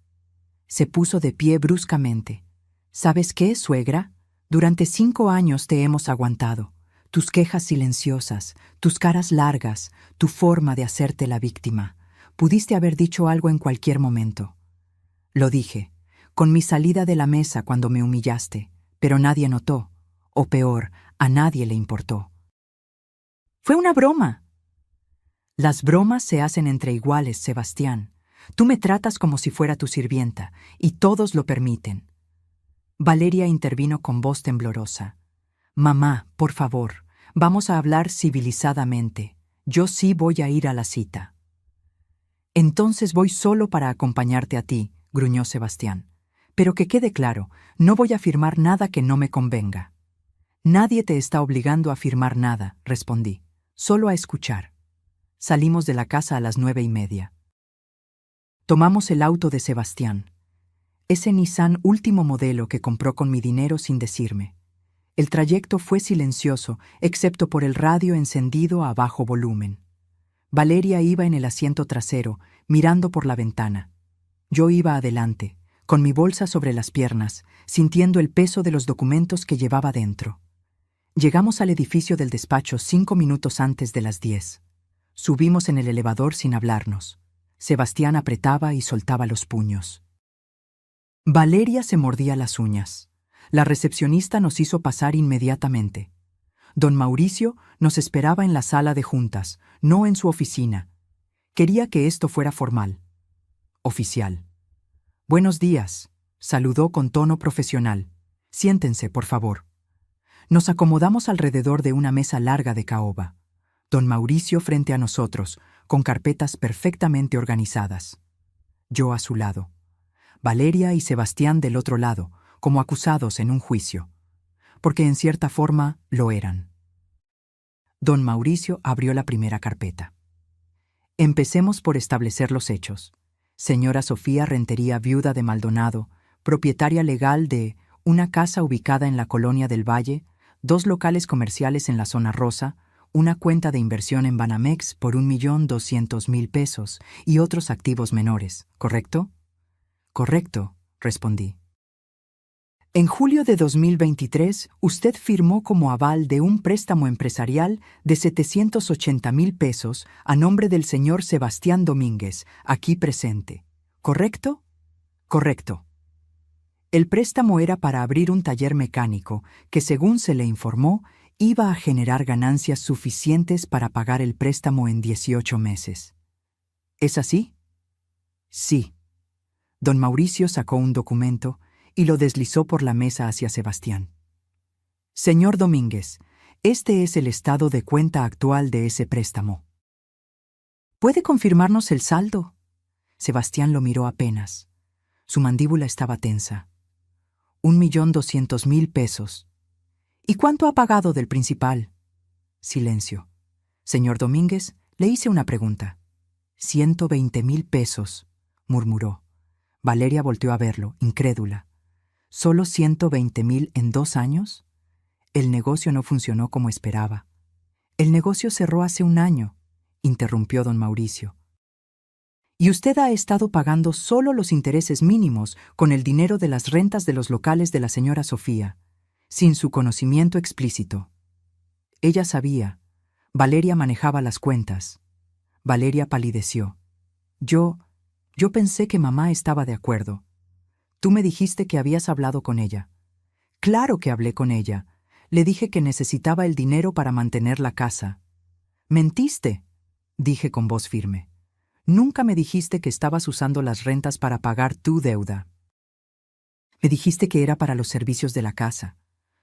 Se puso de pie bruscamente. ¿Sabes qué, suegra? Durante 5 años te hemos aguantado. Tus quejas silenciosas, tus caras largas, tu forma de hacerte la víctima. Pudiste haber dicho algo en cualquier momento. Lo dije, con mi salida de la mesa cuando me humillaste, pero nadie notó, o peor, a nadie le importó. Fue una broma. Las bromas se hacen entre iguales, Sebastián. Tú me tratas como si fuera tu sirvienta, y todos lo permiten. Valeria intervino con voz temblorosa. Mamá, por favor, vamos a hablar civilizadamente. Yo sí voy a ir a la cita. Entonces voy solo para acompañarte a ti, gruñó Sebastián. Pero que quede claro, no voy a firmar nada que no me convenga. Nadie te está obligando a firmar nada, respondí. Solo a escuchar. Salimos de la casa a las 9:30. Tomamos el auto de Sebastián. Ese Nissan último modelo que compró con mi dinero sin decirme. El trayecto fue silencioso, excepto por el radio encendido a bajo volumen. Valeria iba en el asiento trasero, mirando por la ventana. Yo iba adelante, con mi bolsa sobre las piernas, sintiendo el peso de los documentos que llevaba dentro. Llegamos al edificio del despacho 5 minutos antes de las 10. Subimos en el elevador sin hablarnos. Sebastián apretaba y soltaba los puños. Valeria se mordía las uñas. La recepcionista nos hizo pasar inmediatamente. Don Mauricio nos esperaba en la sala de juntas, no en su oficina. Quería que esto fuera formal. Oficial. Buenos días, saludó con tono profesional. Siéntense, por favor. Nos acomodamos alrededor de una mesa larga de caoba. Don Mauricio frente a nosotros, con carpetas perfectamente organizadas. Yo a su lado. Valeria y Sebastián del otro lado, como acusados en un juicio. Porque en cierta forma lo eran. Don Mauricio abrió la primera carpeta. Empecemos por establecer los hechos. Señora Sofía Rentería, viuda de Maldonado, propietaria legal de una casa ubicada en la Colonia del Valle, 2 locales comerciales en la zona rosa, una cuenta de inversión en Banamex por 1.200.000 pesos y otros activos menores, ¿correcto? Correcto, respondí. En julio de 2023, usted firmó como aval de un préstamo empresarial de 780.000 pesos a nombre del señor Sebastián Domínguez, aquí presente. ¿Correcto? Correcto. El préstamo era para abrir un taller mecánico que, según se le informó, iba a generar ganancias suficientes para pagar el préstamo en 18 meses. ¿Es así? Sí. Don Mauricio sacó un documento y lo deslizó por la mesa hacia Sebastián. Señor Domínguez, este es el estado de cuenta actual de ese préstamo. ¿Puede confirmarnos el saldo? Sebastián lo miró apenas. Su mandíbula estaba tensa. 1.200.000 pesos. ¿Y cuánto ha pagado del principal? Silencio. Señor Domínguez, le hice una pregunta. 120.000 pesos, murmuró. Valeria volteó a verlo, incrédula. ¿Solo 120.000 en 2 años? El negocio no funcionó como esperaba. El negocio cerró hace 1 año, interrumpió don Mauricio. Y usted ha estado pagando solo los intereses mínimos con el dinero de las rentas de los locales de la señora Sofía, sin su conocimiento explícito. Ella sabía. Valeria manejaba las cuentas. Valeria palideció. Yo pensé que mamá estaba de acuerdo. Tú me dijiste que habías hablado con ella. Claro que hablé con ella. Le dije que necesitaba el dinero para mantener la casa. Mentiste, dije con voz firme. Nunca me dijiste que estabas usando las rentas para pagar tu deuda. Me dijiste que era para los servicios de la casa,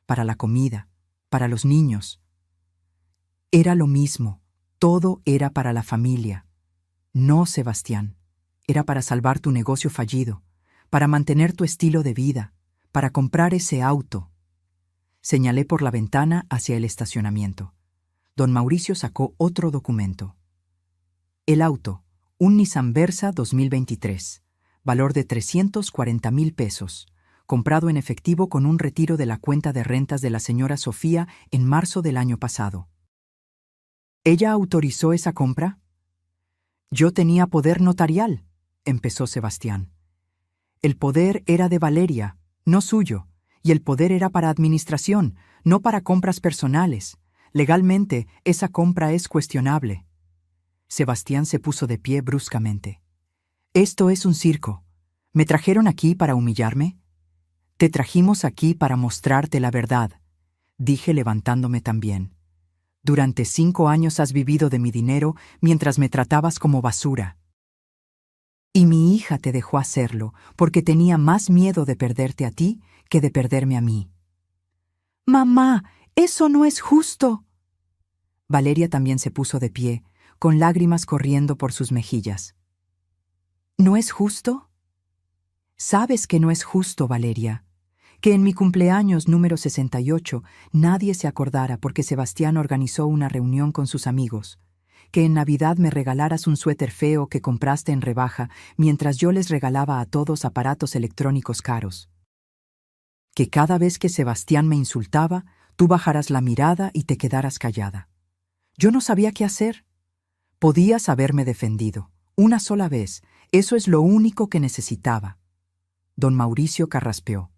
para la comida, para los niños. Era lo mismo. Todo era para la familia. No, Sebastián. Era para salvar tu negocio fallido, para mantener tu estilo de vida, para comprar ese auto. Señalé por la ventana hacia el estacionamiento. Don Mauricio sacó otro documento. El auto, un Nissan Versa 2023, valor de 340.000 pesos, comprado en efectivo con un retiro de la cuenta de rentas de la señora Sofía en marzo del año pasado. ¿Ella autorizó esa compra? Yo tenía poder notarial, empezó Sebastián. El poder era de Valeria, no suyo, y el poder era para administración, no para compras personales. Legalmente, esa compra es cuestionable. Sebastián se puso de pie bruscamente. Esto es un circo. ¿Me trajeron aquí para humillarme? Te trajimos aquí para mostrarte la verdad, dije levantándome también. Durante 5 años has vivido de mi dinero mientras me tratabas como basura. Y mi hija te dejó hacerlo porque tenía más miedo de perderte a ti que de perderme a mí. Mamá, eso no es justo. Valeria también se puso de pie, con lágrimas corriendo por sus mejillas. ¿No es justo? Sabes que no es justo, Valeria, Que en mi cumpleaños número 68 nadie se acordara porque Sebastián organizó una reunión con sus amigos. Que en Navidad me regalaras un suéter feo que compraste en rebaja mientras yo les regalaba a todos aparatos electrónicos caros. Que cada vez que Sebastián me insultaba, tú bajaras la mirada y te quedaras callada. Yo no sabía qué hacer. Podías haberme defendido. Una sola vez. Eso es lo único que necesitaba. Don Mauricio carraspeó.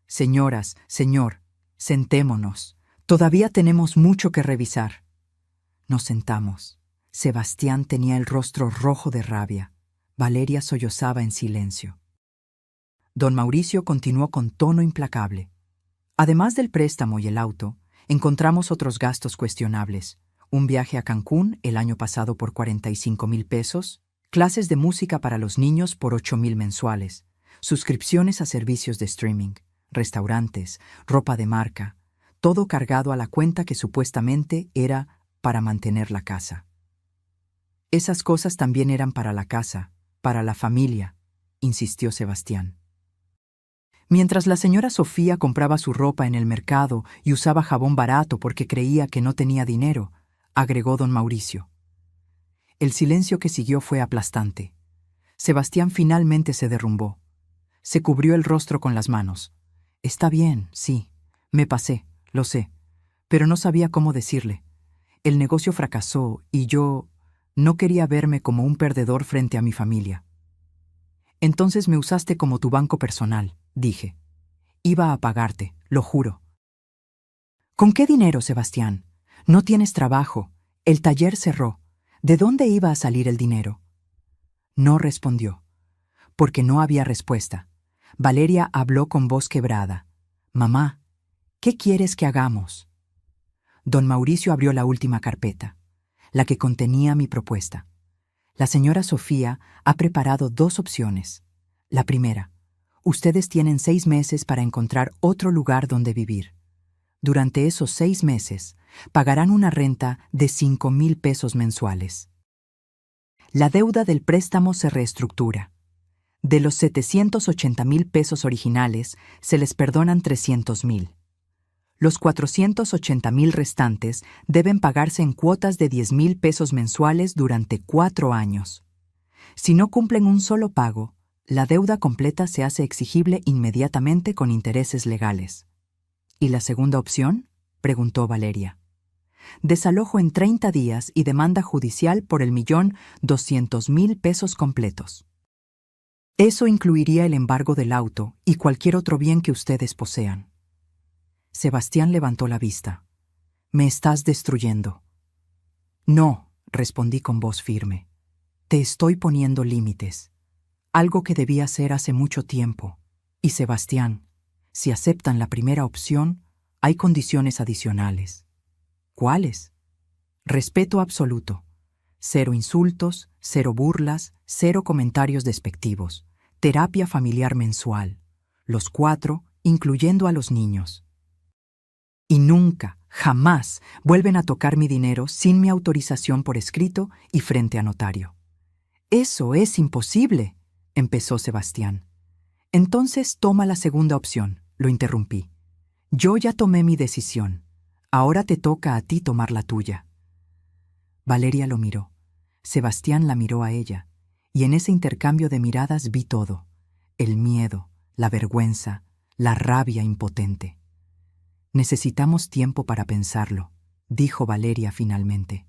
Señoras, señor, sentémonos. Todavía tenemos mucho que revisar. Nos sentamos. Sebastián tenía el rostro rojo de rabia. Valeria sollozaba en silencio. Don Mauricio continuó con tono implacable. Además del préstamo y el auto, encontramos otros gastos cuestionables. Un viaje a Cancún el año pasado por 45,000 pesos, clases de música para los niños por 8,000 mensuales, suscripciones a servicios de streaming, restaurantes, ropa de marca, todo cargado a la cuenta que supuestamente era para mantener la casa. Esas cosas también eran para la casa, para la familia, insistió Sebastián. Mientras la señora Sofía compraba su ropa en el mercado y usaba jabón barato porque creía que no tenía dinero, agregó don Mauricio. El silencio que siguió fue aplastante. Sebastián finalmente se derrumbó. Se cubrió el rostro con las manos. Está bien, sí, me pasé, lo sé, pero no sabía cómo decirle. El negocio fracasó y yo no quería verme como un perdedor frente a mi familia. Entonces me usaste como tu banco personal, dije. Iba a pagarte, lo juro. ¿Con qué dinero, Sebastián? No tienes trabajo. El taller cerró. ¿De dónde iba a salir el dinero? No respondió, porque no había respuesta. Valeria habló con voz quebrada. Mamá, ¿qué quieres que hagamos? Don Mauricio abrió la última carpeta, la que contenía mi propuesta. La señora Sofía ha preparado 2 opciones. La primera, ustedes tienen 6 meses para encontrar otro lugar donde vivir. Durante esos 6 meses, pagarán una renta de 5,000 pesos mensuales. La deuda del préstamo se reestructura. De los 780,000 pesos originales, se les perdonan 300,000. Los 480,000 restantes deben pagarse en cuotas de 10,000 pesos mensuales durante 4 años. Si no cumplen un solo pago, la deuda completa se hace exigible inmediatamente con intereses legales. ¿Y la segunda opción?, preguntó Valeria. Desalojo en 30 días y demanda judicial por 1,200,000 pesos completos. Eso incluiría el embargo del auto y cualquier otro bien que ustedes posean. Sebastián levantó la vista. Me estás destruyendo. No, respondí con voz firme. Te estoy poniendo límites. Algo que debía hacer hace mucho tiempo. Y Sebastián, si aceptan la primera opción, hay condiciones adicionales. ¿Cuáles? Respeto absoluto. 0 insultos, 0 burlas, 0 comentarios despectivos. Terapia familiar mensual. Los 4, incluyendo a los niños. Y nunca, jamás, vuelven a tocar mi dinero sin mi autorización por escrito y frente a notario. Eso es imposible, empezó Sebastián. Entonces toma la segunda opción, lo interrumpí. Yo ya tomé mi decisión. Ahora te toca a ti tomar la tuya. Valeria lo miró. Sebastián la miró a ella, y en ese intercambio de miradas vi todo: el miedo, la vergüenza, la rabia impotente. Necesitamos tiempo para pensarlo, dijo Valeria finalmente.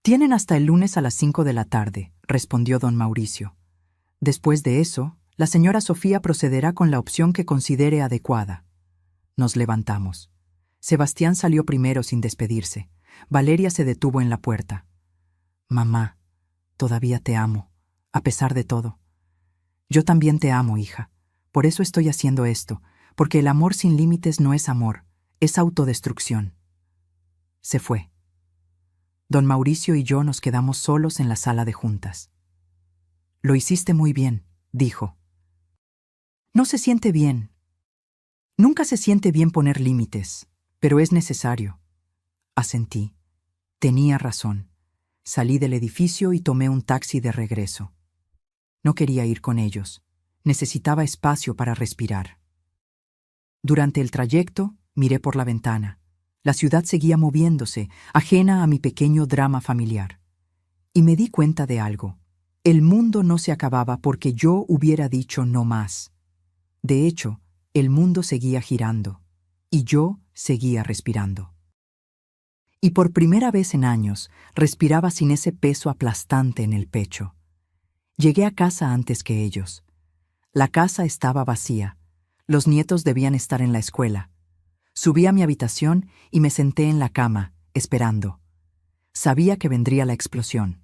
Tienen hasta el lunes a las 5 de la tarde, respondió don Mauricio. Después de eso, la señora Sofía procederá con la opción que considere adecuada. Nos levantamos. Sebastián salió primero sin despedirse. Valeria se detuvo en la puerta. Mamá, todavía te amo, a pesar de todo. Yo también te amo, hija. Por eso estoy haciendo esto, porque el amor sin límites no es amor, es autodestrucción. Se fue. Don Mauricio y yo nos quedamos solos en la sala de juntas. Lo hiciste muy bien, dijo. No se siente bien. Nunca se siente bien poner límites, pero es necesario. Asentí. Tenía razón. Salí del edificio y tomé un taxi de regreso. No quería ir con ellos. Necesitaba espacio para respirar. Durante el trayecto, miré por la ventana. La ciudad seguía moviéndose, ajena a mi pequeño drama familiar. Y me di cuenta de algo. El mundo no se acababa porque yo hubiera dicho no más. De hecho, el mundo seguía girando, y yo seguía respirando. Y por primera vez en años, respiraba sin ese peso aplastante en el pecho. Llegué a casa antes que ellos. La casa estaba vacía. Los nietos debían estar en la escuela. Subí a mi habitación y me senté en la cama, esperando. Sabía que vendría la explosión.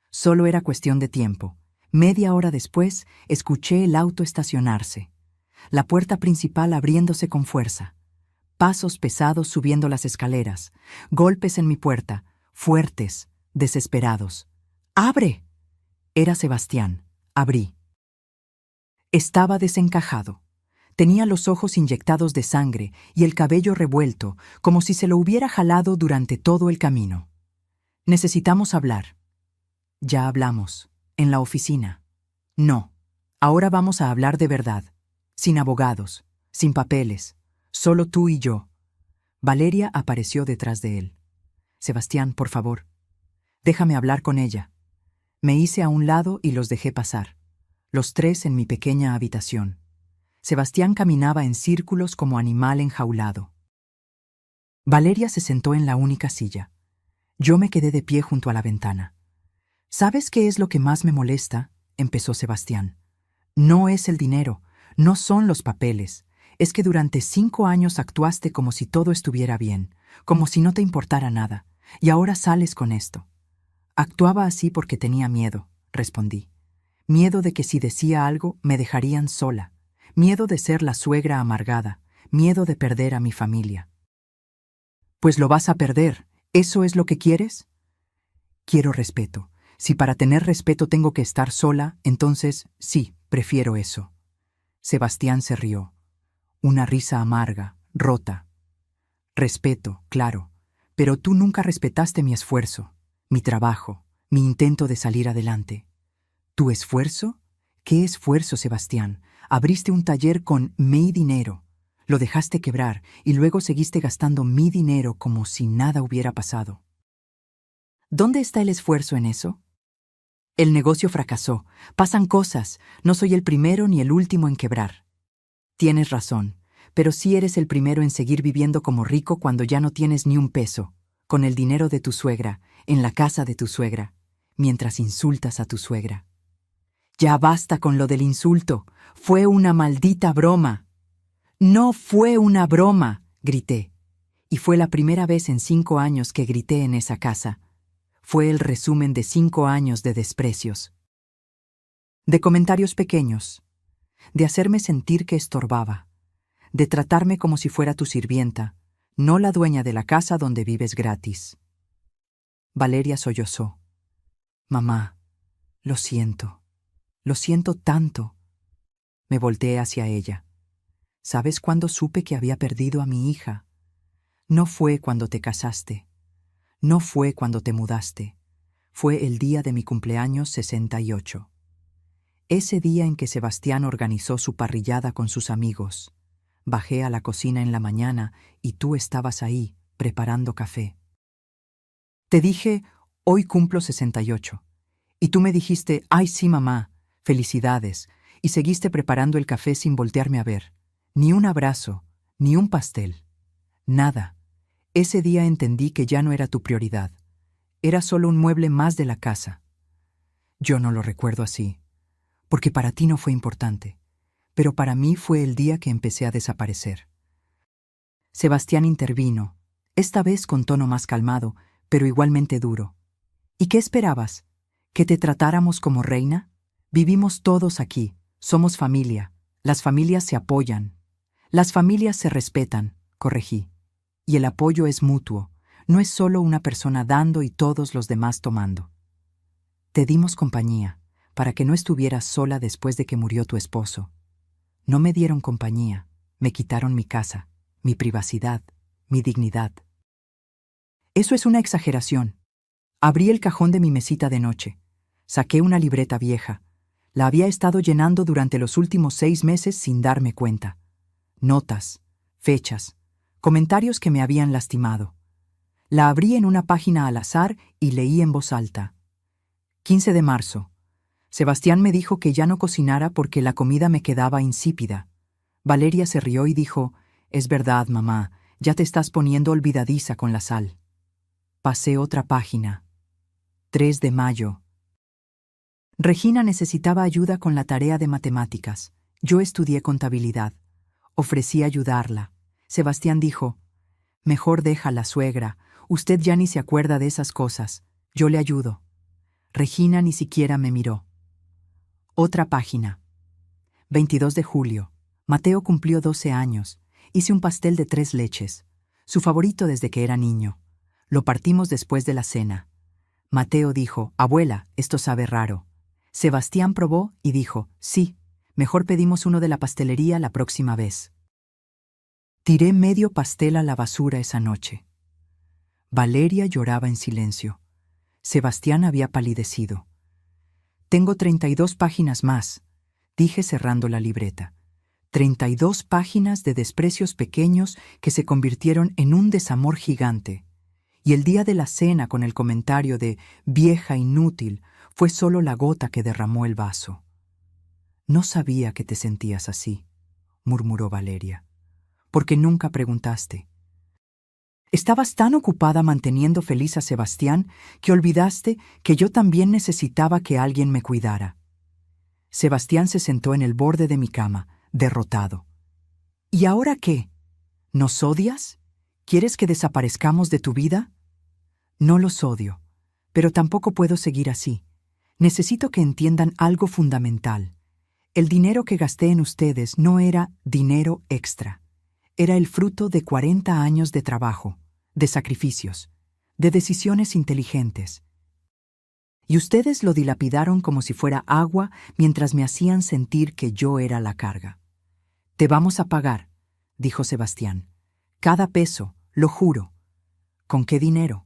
Solo era cuestión de tiempo. Media hora después, escuché el auto estacionarse. La puerta principal abriéndose con fuerza. Pasos pesados subiendo las escaleras. Golpes en mi puerta, fuertes, desesperados. ¡Abre! Era Sebastián. Abrí. Estaba desencajado. Tenía los ojos inyectados de sangre y el cabello revuelto, como si se lo hubiera jalado durante todo el camino. Necesitamos hablar. Ya hablamos. En la oficina. No. Ahora vamos a hablar de verdad. Sin abogados, sin papeles, solo tú y yo. Valeria apareció detrás de él. Sebastián, por favor. Déjame hablar con ella. Me hice a un lado y los dejé pasar. Los tres en mi pequeña habitación. Sebastián caminaba en círculos como animal enjaulado. Valeria se sentó en la única silla. Yo me quedé de pie junto a la ventana. ¿Sabes qué es lo que más me molesta?, empezó Sebastián. No es el dinero, no son los papeles. Es que durante 5 años actuaste como si todo estuviera bien, como si no te importara nada, y ahora sales con esto. Actuaba así porque tenía miedo, respondí. Miedo de que si decía algo me dejarían sola. Miedo de ser la suegra amargada, miedo de perder a mi familia. Pues lo vas a perder, ¿eso es lo que quieres? Quiero respeto. Si para tener respeto tengo que estar sola, entonces sí, prefiero eso. Sebastián se rió. Una risa amarga, rota. Respeto, claro, pero tú nunca respetaste mi esfuerzo, mi trabajo, mi intento de salir adelante. ¿Tu esfuerzo? ¿Qué esfuerzo, Sebastián? Abriste un taller con mi dinero, lo dejaste quebrar y luego seguiste gastando mi dinero como si nada hubiera pasado. ¿Dónde está el esfuerzo en eso? El negocio fracasó, pasan cosas, no soy el primero ni el último en quebrar. Tienes razón, pero sí eres el primero en seguir viviendo como rico cuando ya no tienes ni un peso, con el dinero de tu suegra, en la casa de tu suegra, mientras insultas a tu suegra. Ya basta con lo del insulto. Fue una maldita broma. No fue una broma, grité. Y fue la primera vez en 5 años que grité en esa casa. Fue el resumen de 5 años de desprecios. De comentarios pequeños. De hacerme sentir que estorbaba. De tratarme como si fuera tu sirvienta, no la dueña de la casa donde vives gratis. Valeria sollozó. Mamá, lo siento. Lo siento tanto. Me volteé hacia ella. ¿Sabes cuándo supe que había perdido a mi hija? No fue cuando te casaste. No fue cuando te mudaste. Fue el día de mi cumpleaños 68. Ese día en que Sebastián organizó su parrillada con sus amigos. Bajé a la cocina en la mañana y tú estabas ahí, preparando café. Te dije, hoy cumplo 68. Y tú me dijiste, ay sí, mamá. Felicidades, y seguiste preparando el café sin voltearme a ver. Ni un abrazo, ni un pastel. Nada. Ese día entendí que ya no era tu prioridad. Era solo un mueble más de la casa. Yo no lo recuerdo así, porque para ti no fue importante, pero para mí fue el día que empecé a desaparecer. Sebastián intervino, esta vez con tono más calmado, pero igualmente duro. ¿Y qué esperabas? ¿Que te tratáramos como reina? Vivimos todos aquí, somos familia, las familias se apoyan. Las familias se respetan, corregí. Y el apoyo es mutuo, no es solo una persona dando y todos los demás tomando. Te dimos compañía, para que no estuvieras sola después de que murió tu esposo. No me dieron compañía, me quitaron mi casa, mi privacidad, mi dignidad. Eso es una exageración. Abrí el cajón de mi mesita de noche, saqué una libreta vieja. La había estado llenando durante los últimos 6 meses sin darme cuenta. Notas, fechas, comentarios que me habían lastimado. La abrí en una página al azar y leí en voz alta. 15 de marzo. Sebastián me dijo que ya no cocinara porque la comida me quedaba insípida. Valeria se rió y dijo, «Es verdad, mamá, ya te estás poniendo olvidadiza con la sal». Pasé otra página. 3 de mayo. Regina necesitaba ayuda con la tarea de matemáticas. Yo estudié contabilidad. Ofrecí ayudarla. Sebastián dijo, «Mejor déjala, suegra. Usted ya ni se acuerda de esas cosas. Yo le ayudo». Regina ni siquiera me miró. Otra página. 22 de julio. Mateo cumplió 12 años. Hice un pastel de 3 leches, su favorito desde que era niño. Lo partimos después de la cena. Mateo dijo, «Abuela, esto sabe raro». Sebastián probó y dijo, «Sí, mejor pedimos uno de la pastelería la próxima vez». Tiré medio pastel a la basura esa noche. Valeria lloraba en silencio. Sebastián había palidecido. «Tengo 32 páginas más», dije cerrando la libreta. 32 páginas de desprecios pequeños que se convirtieron en un desamor gigante. Y el día de la cena con el comentario de «vieja inútil» fue solo la gota que derramó el vaso. «No sabía que te sentías así», murmuró Valeria, «porque nunca preguntaste. Estabas tan ocupada manteniendo feliz a Sebastián que olvidaste que yo también necesitaba que alguien me cuidara». Sebastián se sentó en el borde de mi cama, derrotado. «¿Y ahora qué? ¿Nos odias? ¿Quieres que desaparezcamos de tu vida?» «No los odio, pero tampoco puedo seguir así. Necesito que entiendan algo fundamental. El dinero que gasté en ustedes no era dinero extra. Era el fruto de 40 años de trabajo, de sacrificios, de decisiones inteligentes. Y ustedes lo dilapidaron como si fuera agua mientras me hacían sentir que yo era la carga». «Te vamos a pagar», dijo Sebastián. «Cada peso, lo juro». «¿Con qué dinero?»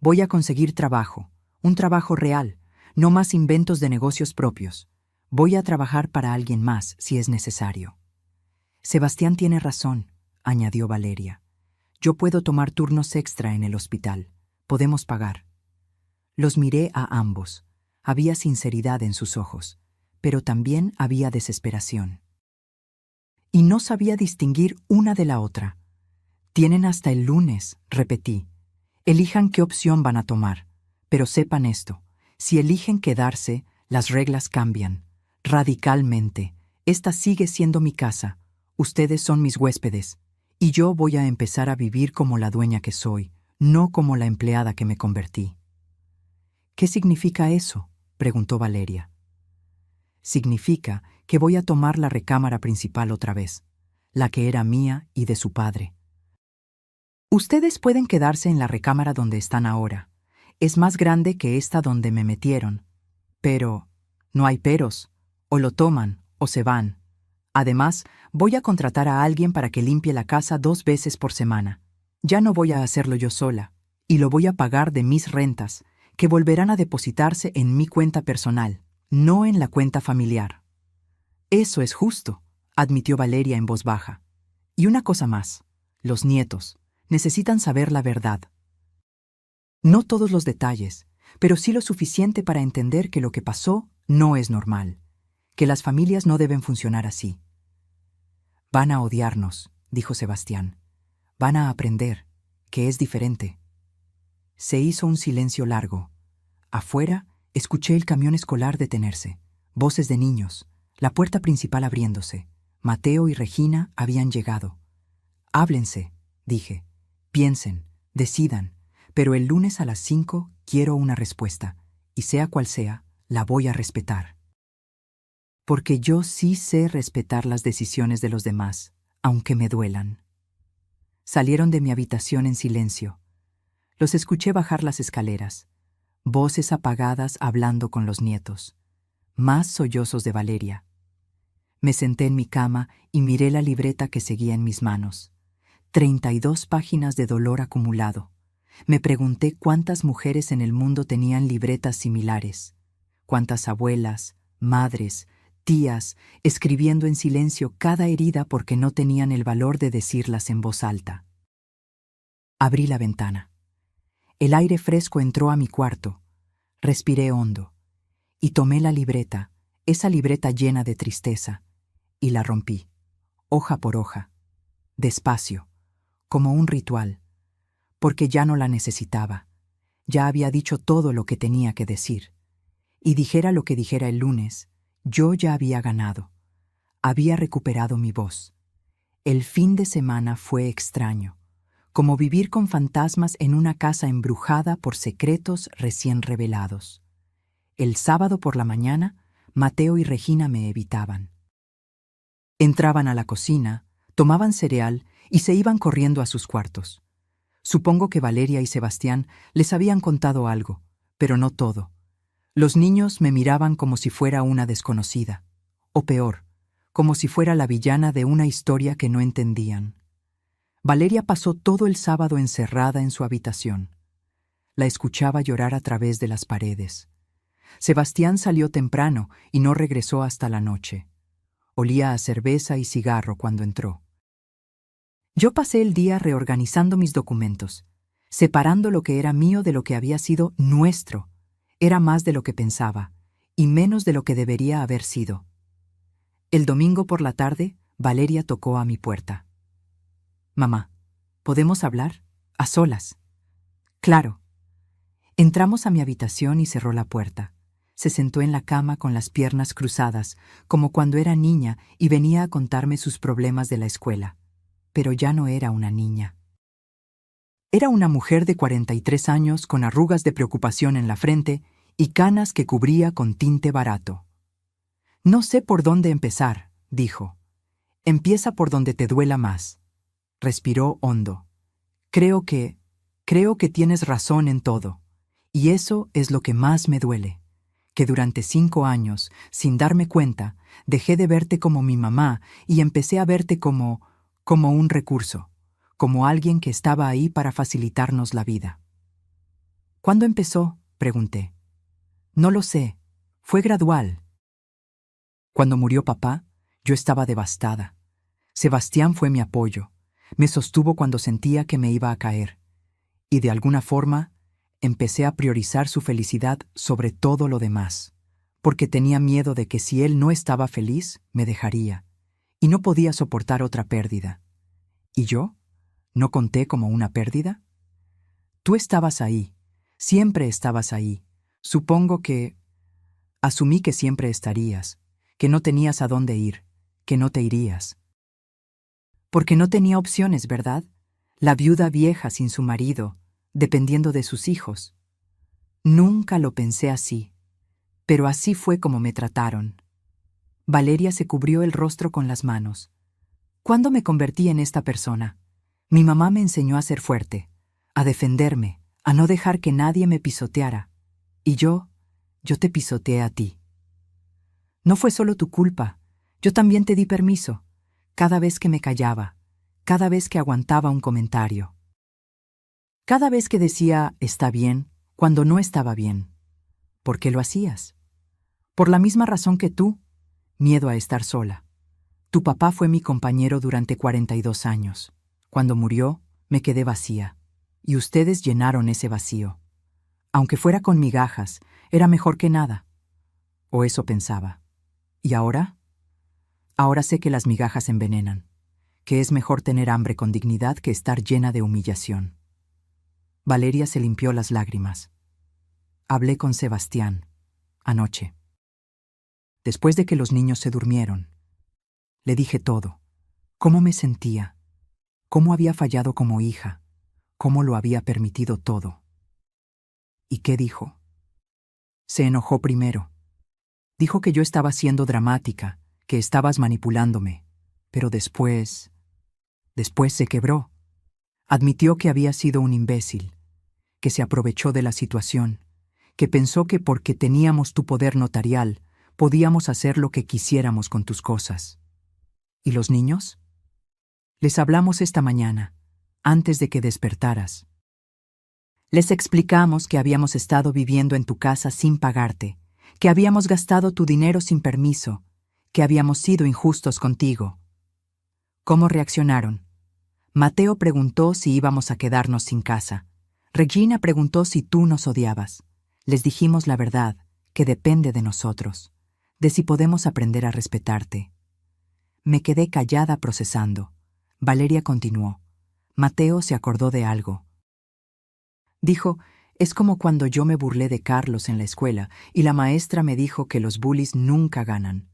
«Voy a conseguir trabajo, un trabajo real, no más inventos de negocios propios. Voy a trabajar para alguien más si es necesario». «Sebastián tiene razón», añadió Valeria. «Yo puedo tomar turnos extra en el hospital. Podemos pagar». Los miré a ambos. Había sinceridad en sus ojos, pero también había desesperación. Y no sabía distinguir una de la otra. «Tienen hasta el lunes», repetí. «Elijan qué opción van a tomar. Pero sepan esto, si eligen quedarse, las reglas cambian. Radicalmente. Esta sigue siendo mi casa. Ustedes son mis huéspedes. Y yo voy a empezar a vivir como la dueña que soy, no como la empleada que me convertí». «¿Qué significa eso?», preguntó Valeria. «Significa que voy a tomar la recámara principal otra vez, la que era mía y de su padre. Ustedes pueden quedarse en la recámara donde están ahora. Es más grande que esta donde me metieron. Pero no hay peros. O lo toman o se van. Además, voy a contratar a alguien para que limpie la casa 2 veces por semana. Ya no voy a hacerlo yo sola, y lo voy a pagar de mis rentas, que volverán a depositarse en mi cuenta personal, no en la cuenta familiar». «Eso es justo», admitió Valeria en voz baja. «Y una cosa más, los nietos necesitan saber la verdad. No todos los detalles, pero sí lo suficiente para entender que lo que pasó no es normal, que las familias no deben funcionar así». «Van a odiarnos», dijo Sebastián. «Van a aprender que es diferente». Se hizo un silencio largo. Afuera, escuché el camión escolar detenerse, voces de niños, la puerta principal abriéndose. Mateo y Regina habían llegado. «Háblense», dije. «Piensen, decidan, pero el lunes a las 5 quiero una respuesta, y sea cual sea, la voy a respetar. Porque yo sí sé respetar las decisiones de los demás, aunque me duelan». Salieron de mi habitación en silencio. Los escuché bajar las escaleras, voces apagadas hablando con los nietos, más sollozos de Valeria. Me senté en mi cama y miré la libreta que seguía en mis manos. 32 páginas de dolor acumulado. Me pregunté cuántas mujeres en el mundo tenían libretas similares, cuántas abuelas, madres, tías, escribiendo en silencio cada herida porque no tenían el valor de decirlas en voz alta. Abrí la ventana. El aire fresco entró a mi cuarto. Respiré hondo y tomé la libreta, esa libreta llena de tristeza, y la rompí, hoja por hoja, despacio, como un ritual, porque ya no la necesitaba. Ya había dicho todo lo que tenía que decir. Y dijera lo que dijera el lunes, yo ya había ganado. Había recuperado mi voz. El fin de semana fue extraño, como vivir con fantasmas en una casa embrujada por secretos recién revelados. El sábado por la mañana, Mateo y Regina me evitaban. Entraban a la cocina, tomaban cereal y se iban corriendo a sus cuartos. Supongo que Valeria y Sebastián les habían contado algo, pero no todo. Los niños me miraban como si fuera una desconocida, o peor, como si fuera la villana de una historia que no entendían. Valeria pasó todo el sábado encerrada en su habitación. La escuchaba llorar a través de las paredes. Sebastián salió temprano y no regresó hasta la noche. Olía a cerveza y cigarro cuando entró. Yo pasé el día reorganizando mis documentos, separando lo que era mío de lo que había sido nuestro. Era más de lo que pensaba, y menos de lo que debería haber sido. El domingo por la tarde, Valeria tocó a mi puerta. «Mamá, ¿podemos hablar? A solas». «Claro». Entramos a mi habitación y cerró la puerta. Se sentó en la cama con las piernas cruzadas, como cuando era niña y venía a contarme sus problemas de la escuela. Pero ya no era una niña. Era una mujer de 43 años con arrugas de preocupación en la frente y canas que cubría con tinte barato. «No sé por dónde empezar», dijo. «Empieza por donde te duela más». Respiró hondo. Creo que tienes razón en todo. Y eso es lo que más me duele. Que durante 5 años, sin darme cuenta, dejé de verte como mi mamá y empecé a verte como un recurso, como alguien que estaba ahí para facilitarnos la vida». «¿Cuándo empezó?», pregunté. «No lo sé. Fue gradual». Cuando murió papá, yo estaba devastada. Sebastián fue mi apoyo. Me sostuvo cuando sentía que me iba a caer. Y de alguna forma, empecé a priorizar su felicidad sobre todo lo demás, porque tenía miedo de que si él no estaba feliz, me dejaría, y no podía soportar otra pérdida. ¿Y yo? ¿No conté como una pérdida? Tú estabas ahí, siempre estabas ahí. Supongo que... Asumí que siempre estarías, que no tenías a dónde ir, que no te irías. Porque no tenía opciones, ¿verdad? La viuda vieja sin su marido, dependiendo de sus hijos. Nunca lo pensé así, pero así fue como me trataron. Valeria se cubrió el rostro con las manos. ¿Cuándo me convertí en esta persona? Mi mamá me enseñó a ser fuerte, a defenderme, a no dejar que nadie me pisoteara. Y yo te pisoteé a ti. No fue solo tu culpa, yo también te di permiso, cada vez que me callaba, cada vez que aguantaba un comentario. Cada vez que decía «está bien» cuando no estaba bien. ¿Por qué lo hacías? Por la misma razón que tú, miedo a estar sola. Tu papá fue mi compañero durante 42 años. Cuando murió, me quedé vacía, y ustedes llenaron ese vacío. Aunque fuera con migajas, era mejor que nada. O eso pensaba. ¿Y ahora? Ahora sé que las migajas envenenan, que es mejor tener hambre con dignidad que estar llena de humillación. Valeria se limpió las lágrimas. Hablé con Sebastián, anoche. Después de que los niños se durmieron, le dije todo. Cómo me sentía, cómo había fallado como hija, cómo lo había permitido todo. ¿Y qué dijo? Se enojó primero. Dijo que yo estaba siendo dramática, que estabas manipulándome, pero después se quebró. Admitió que había sido un imbécil, que se aprovechó de la situación, que pensó que porque teníamos tu poder notarial, podíamos hacer lo que quisiéramos con tus cosas. ¿Y los niños? Les hablamos esta mañana, antes de que despertaras. Les explicamos que habíamos estado viviendo en tu casa sin pagarte, que habíamos gastado tu dinero sin permiso, que habíamos sido injustos contigo. ¿Cómo reaccionaron? Mateo preguntó si íbamos a quedarnos sin casa. Regina preguntó si tú nos odiabas. Les dijimos la verdad, que depende de nosotros, de si podemos aprender a respetarte. Me quedé callada procesando. Valeria continuó. Mateo se acordó de algo. Dijo, es como cuando yo me burlé de Carlos en la escuela y la maestra me dijo que los bullies nunca ganan.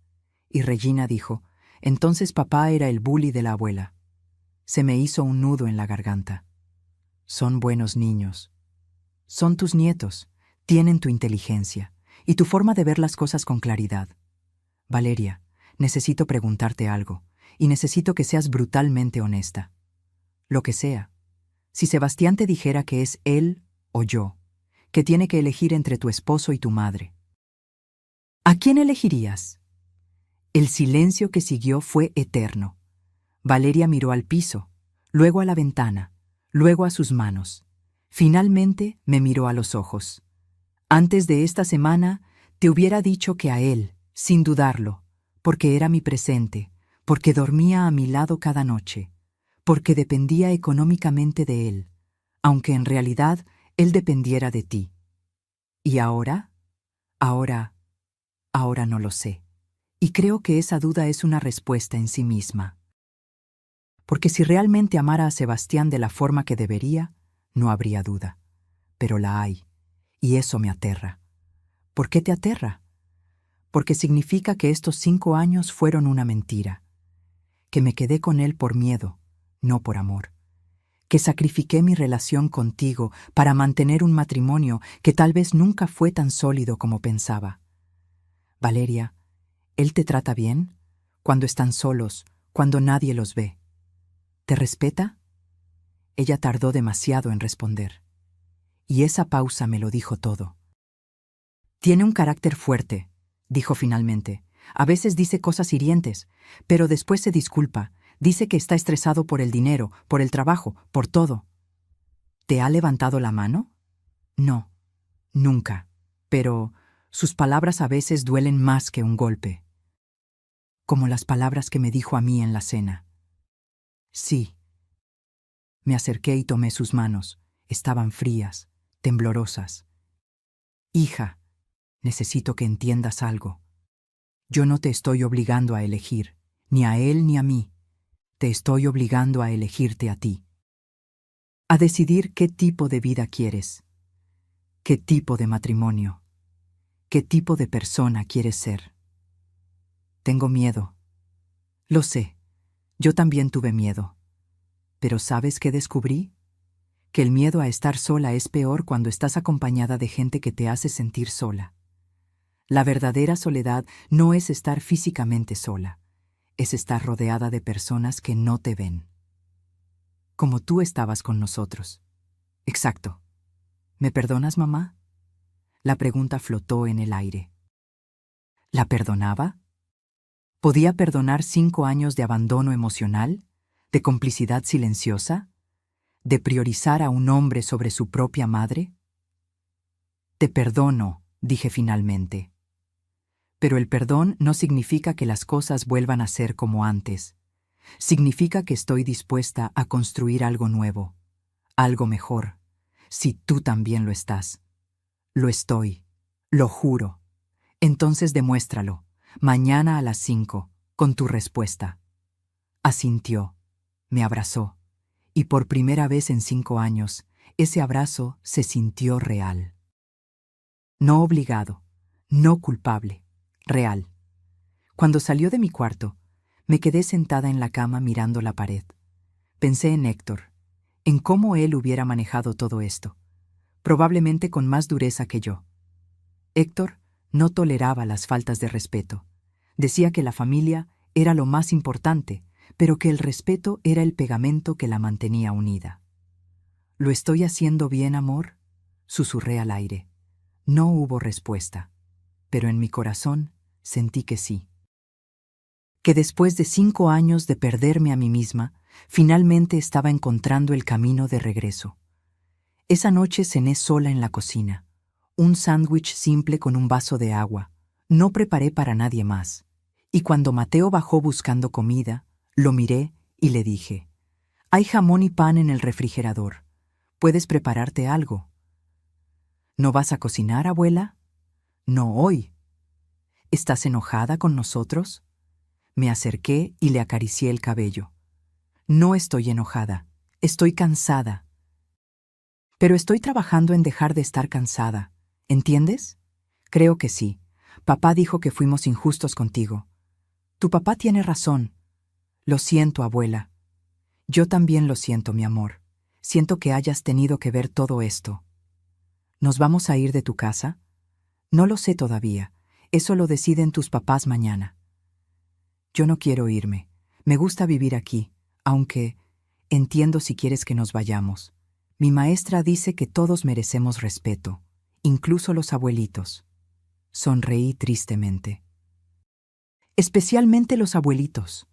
Y Regina dijo, entonces papá era el bully de la abuela. Se me hizo un nudo en la garganta. Son buenos niños. Son tus nietos, tienen tu inteligencia y tu forma de ver las cosas con claridad. Valeria, necesito preguntarte algo, y necesito que seas brutalmente honesta. Lo que sea. Si Sebastián te dijera que es él o yo, que tiene que elegir entre tu esposo y tu madre, ¿a quién elegirías? El silencio que siguió fue eterno. Valeria miró al piso, luego a la ventana, luego a sus manos. Finalmente me miró a los ojos. Antes de esta semana te hubiera dicho que a él, sin dudarlo, porque era mi presente, porque dormía a mi lado cada noche, porque dependía económicamente de él, aunque en realidad él dependiera de ti. ¿Y ahora? Ahora no lo sé. Y creo que esa duda es una respuesta en sí misma. Porque si realmente amara a Sebastián de la forma que debería, no habría duda. Pero la hay, y eso me aterra. ¿Por qué te aterra? Porque significa que estos 5 años fueron una mentira, que me quedé con él por miedo, no por amor, que sacrifiqué mi relación contigo para mantener un matrimonio que tal vez nunca fue tan sólido como pensaba. Valeria, ¿él te trata bien? Cuando están solos, cuando nadie los ve. ¿Te respeta? Ella tardó demasiado en responder. Y esa pausa me lo dijo todo. Tiene un carácter fuerte, dijo finalmente. A veces dice cosas hirientes, pero después se disculpa. Dice que está estresado por el dinero, por el trabajo, por todo. ¿Te ha levantado la mano? No, nunca. Pero sus palabras a veces duelen más que un golpe. Como las palabras que me dijo a mí en la cena. Sí. Me acerqué y tomé sus manos. Estaban frías, temblorosas. Hija, necesito que entiendas algo. Yo no te estoy obligando a elegir, ni a él ni a mí. Te estoy obligando a elegirte a ti. A decidir qué tipo de vida quieres, qué tipo de matrimonio, qué tipo de persona quieres ser. Tengo miedo. Lo sé, yo también tuve miedo. Pero ¿sabes qué descubrí? Que el miedo a estar sola es peor cuando estás acompañada de gente que te hace sentir sola. La verdadera soledad no es estar físicamente sola, es estar rodeada de personas que no te ven. Como tú estabas con nosotros. Exacto. ¿Me perdonas, mamá? La pregunta flotó en el aire. ¿La perdonaba? ¿Podía perdonar 5 años de abandono emocional, de complicidad silenciosa, de priorizar a un hombre sobre su propia madre? Te perdono, dije finalmente. Pero el perdón no significa que las cosas vuelvan a ser como antes. Significa que estoy dispuesta a construir algo nuevo, algo mejor, si tú también lo estás. Lo estoy, lo juro. Entonces demuéstralo, mañana a las 5, con tu respuesta. Asintió, me abrazó, y por primera vez en 5 años, ese abrazo se sintió real. No obligado, no culpable, real. Cuando salió de mi cuarto, me quedé sentada en la cama mirando la pared. Pensé en Héctor, en cómo él hubiera manejado todo esto, probablemente con más dureza que yo. Héctor no toleraba las faltas de respeto. Decía que la familia era lo más importante, pero que el respeto era el pegamento que la mantenía unida. ¿Lo estoy haciendo bien, amor?, susurré al aire. No hubo respuesta, pero en mi corazón sentí que sí. Que después de 5 años de perderme a mí misma, finalmente estaba encontrando el camino de regreso. Esa noche cené sola en la cocina. Un sándwich simple con un vaso de agua. No preparé para nadie más. Y cuando Mateo bajó buscando comida, lo miré y le dije, «Hay jamón y pan en el refrigerador. ¿Puedes prepararte algo?» «¿No vas a cocinar, abuela?» «No hoy». «¿Estás enojada con nosotros?» Me acerqué y le acaricié el cabello. «No estoy enojada, estoy cansada. Pero estoy trabajando en dejar de estar cansada. ¿Entiendes?» «Creo que sí. Papá dijo que fuimos injustos contigo». «Tu papá tiene razón». «Lo siento, abuela». «Yo también lo siento, mi amor. Siento que hayas tenido que ver todo esto». «¿Nos vamos a ir de tu casa?» «No lo sé todavía. Eso lo deciden tus papás mañana». «Yo no quiero irme. Me gusta vivir aquí, aunque entiendo si quieres que nos vayamos. Mi maestra dice que todos merecemos respeto, incluso los abuelitos». Sonreí tristemente. «Especialmente los abuelitos».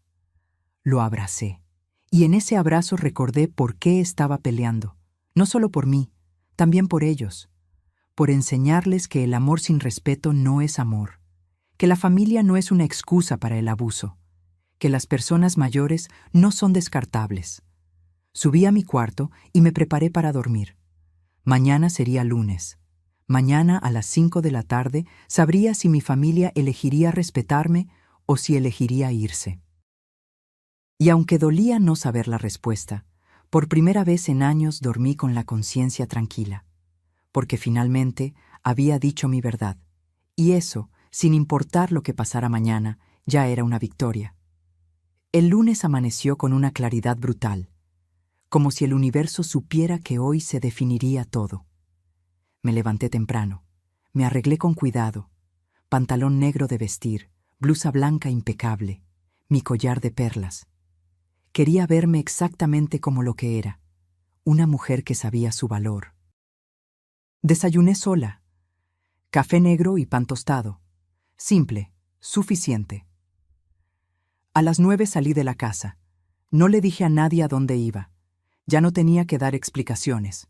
Lo abracé, y en ese abrazo recordé por qué estaba peleando, no solo por mí, también por ellos, por enseñarles que el amor sin respeto no es amor, que la familia no es una excusa para el abuso, que las personas mayores no son descartables. Subí a mi cuarto y me preparé para dormir. Mañana sería lunes. Mañana a las 5 de la tarde sabría si mi familia elegiría respetarme o si elegiría irse. Y aunque dolía no saber la respuesta, por primera vez en años dormí con la conciencia tranquila, porque finalmente había dicho mi verdad, y eso, sin importar lo que pasara mañana, ya era una victoria. El lunes amaneció con una claridad brutal, como si el universo supiera que hoy se definiría todo. Me levanté temprano, me arreglé con cuidado, pantalón negro de vestir, blusa blanca impecable, mi collar de perlas. Quería verme exactamente como lo que era, una mujer que sabía su valor. Desayuné sola, café negro y pan tostado. Simple, suficiente. A las 9 salí de la casa. No le dije a nadie a dónde iba. Ya no tenía que dar explicaciones.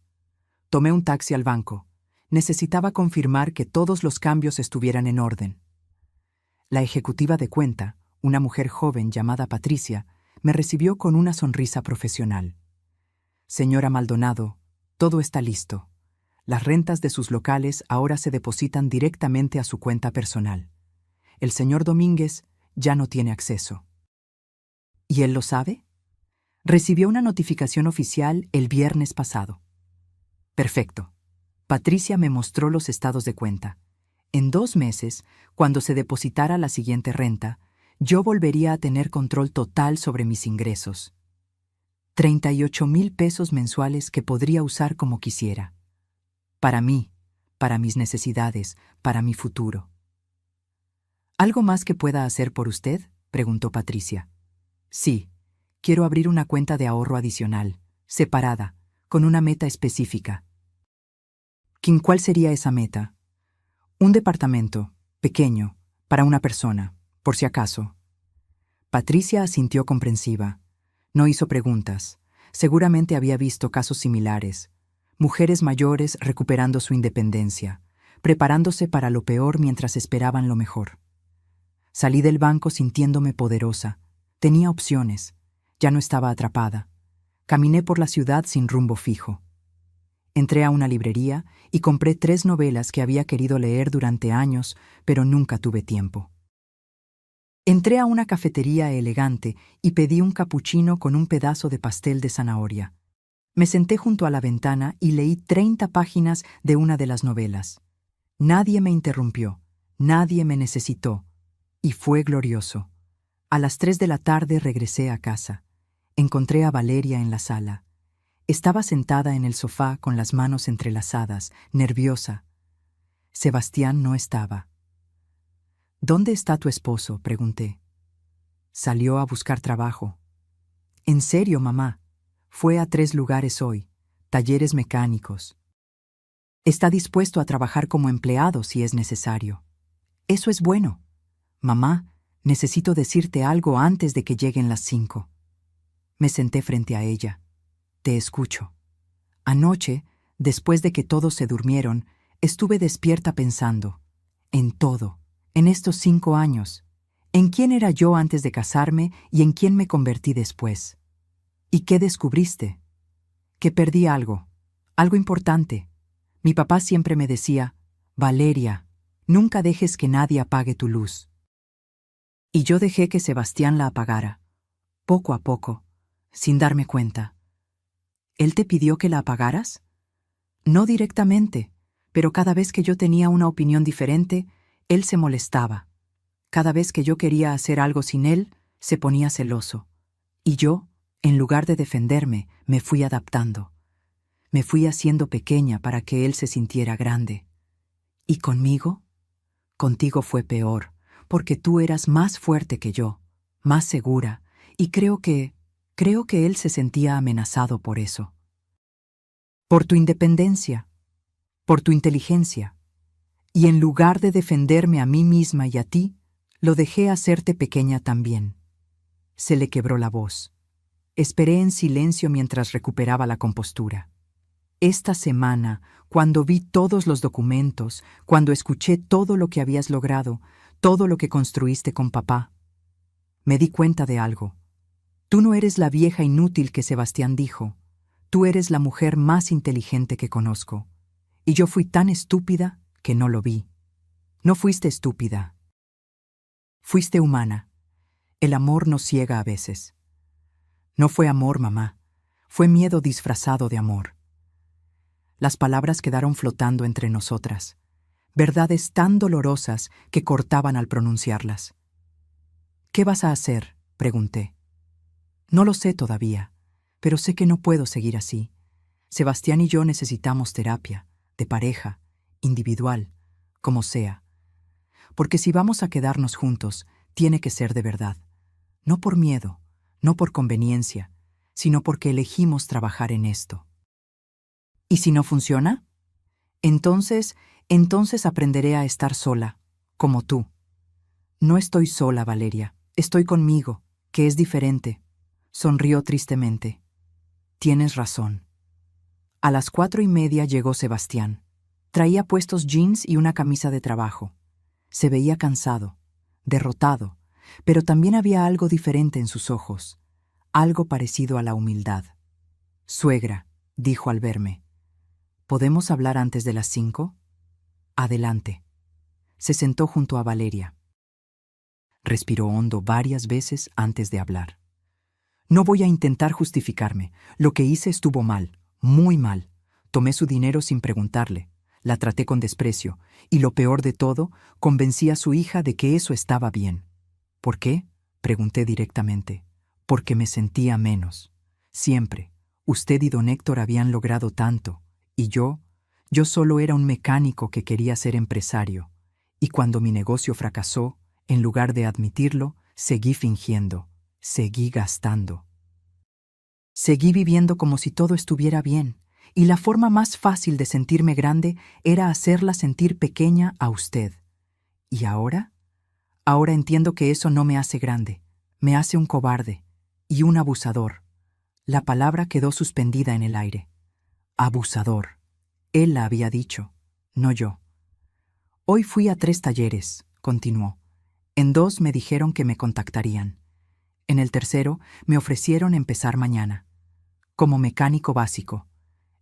Tomé un taxi al banco. Necesitaba confirmar que todos los cambios estuvieran en orden. La ejecutiva de cuenta, una mujer joven llamada Patricia, me recibió con una sonrisa profesional. «Señora Maldonado, todo está listo. Las rentas de sus locales ahora se depositan directamente a su cuenta personal. El señor Domínguez ya no tiene acceso». ¿Y él lo sabe? Recibió una notificación oficial el viernes pasado. Perfecto. Patricia me mostró los estados de cuenta. En 2 meses, cuando se depositara la siguiente renta, yo volvería a tener control total sobre mis ingresos. 38,000 pesos mensuales que podría usar como quisiera. Para mí, para mis necesidades, para mi futuro. ¿Algo más que pueda hacer por usted?, preguntó Patricia. Sí, quiero abrir una cuenta de ahorro adicional, separada, con una meta específica. ¿Cuál sería esa meta? Un departamento, pequeño, para una persona, por si acaso. Patricia asintió comprensiva. No hizo preguntas. Seguramente había visto casos similares. Mujeres mayores recuperando su independencia, preparándose para lo peor mientras esperaban lo mejor. Salí del banco sintiéndome poderosa. Tenía opciones. Ya no estaba atrapada. Caminé por la ciudad sin rumbo fijo. Entré a una librería y compré 3 novelas que había querido leer durante años, pero nunca tuve tiempo. Entré a una cafetería elegante y pedí un capuchino con un pedazo de pastel de zanahoria. Me senté junto a la ventana y leí 30 páginas de una de las novelas. Nadie me interrumpió, nadie me necesitó, y fue glorioso. A las 3 de la tarde regresé a casa. Encontré a Valeria en la sala. Estaba sentada en el sofá con las manos entrelazadas, nerviosa. Sebastián no estaba. ¿Dónde está tu esposo?, pregunté. Salió a buscar trabajo. ¿En serio, mamá? Fue a 3 lugares hoy, talleres mecánicos. Está dispuesto a trabajar como empleado si es necesario. Eso es bueno. Mamá, necesito decirte algo antes de que lleguen las 5. Me senté frente a ella. Te escucho. Anoche, después de que todos se durmieron, estuve despierta pensando. En todo. En estos 5 años. ¿En quién era yo antes de casarme y en quién me convertí después? ¿Y qué descubriste? Que perdí algo, algo importante. Mi papá siempre me decía, Valeria, nunca dejes que nadie apague tu luz. Y yo dejé que Sebastián la apagara, poco a poco, sin darme cuenta. ¿Él te pidió que la apagaras? No directamente, pero cada vez que yo tenía una opinión diferente, él se molestaba. Cada vez que yo quería hacer algo sin él, se ponía celoso. Y yo, en lugar de defenderme, me fui adaptando. Me fui haciendo pequeña para que él se sintiera grande. ¿Y conmigo? Contigo fue peor, porque tú eras más fuerte que yo, más segura, y creo que él se sentía amenazado por eso. Por tu independencia, por tu inteligencia. Y en lugar de defenderme a mí misma y a ti, lo dejé hacerte pequeña también. Se le quebró la voz. Esperé en silencio mientras recuperaba la compostura. Esta semana, cuando vi todos los documentos, cuando escuché todo lo que habías logrado, todo lo que construiste con papá, me di cuenta de algo. Tú no eres la vieja inútil que Sebastián dijo. Tú eres la mujer más inteligente que conozco. Y yo fui tan estúpida que no lo vi. No fuiste estúpida. Fuiste humana. El amor nos ciega a veces. No fue amor, mamá. Fue miedo disfrazado de amor. Las palabras quedaron flotando entre nosotras, verdades tan dolorosas que cortaban al pronunciarlas. ¿Qué vas a hacer?, pregunté. No lo sé todavía, pero sé que no puedo seguir así. Sebastián y yo necesitamos terapia, de pareja, individual, como sea. Porque si vamos a quedarnos juntos, tiene que ser de verdad. No por miedo, no por conveniencia, sino porque elegimos trabajar en esto. ¿Y si no funciona? Entonces aprenderé a estar sola, como tú. No estoy sola, Valeria. Estoy conmigo, que es diferente. Sonrió tristemente. Tienes razón. A las 4:30 llegó Sebastián. Traía puestos jeans y una camisa de trabajo. Se veía cansado, derrotado, pero también había algo diferente en sus ojos, algo parecido a la humildad. Suegra, dijo al verme. ¿Podemos hablar antes de las 5? Adelante. Se sentó junto a Valeria. Respiró hondo varias veces antes de hablar. No voy a intentar justificarme. Lo que hice estuvo mal, muy mal. Tomé su dinero sin preguntarle. La traté con desprecio. Y lo peor de todo, convencí a su hija de que eso estaba bien. ¿Por qué?, pregunté directamente. Porque me sentía menos. Siempre. Usted y don Héctor habían logrado tanto. Y yo solo era un mecánico que quería ser empresario. Y cuando mi negocio fracasó, en lugar de admitirlo, seguí fingiendo, seguí gastando. Seguí viviendo como si todo estuviera bien, y la forma más fácil de sentirme grande era hacerla sentir pequeña a usted. ¿Y ahora? Ahora entiendo que eso no me hace grande, me hace un cobarde y un abusador. La palabra quedó suspendida en el aire. Abusador. Él la había dicho, no yo. Hoy fui a 3 talleres, continuó. En 2 me dijeron que me contactarían. En el tercero me ofrecieron empezar mañana. Como mecánico básico.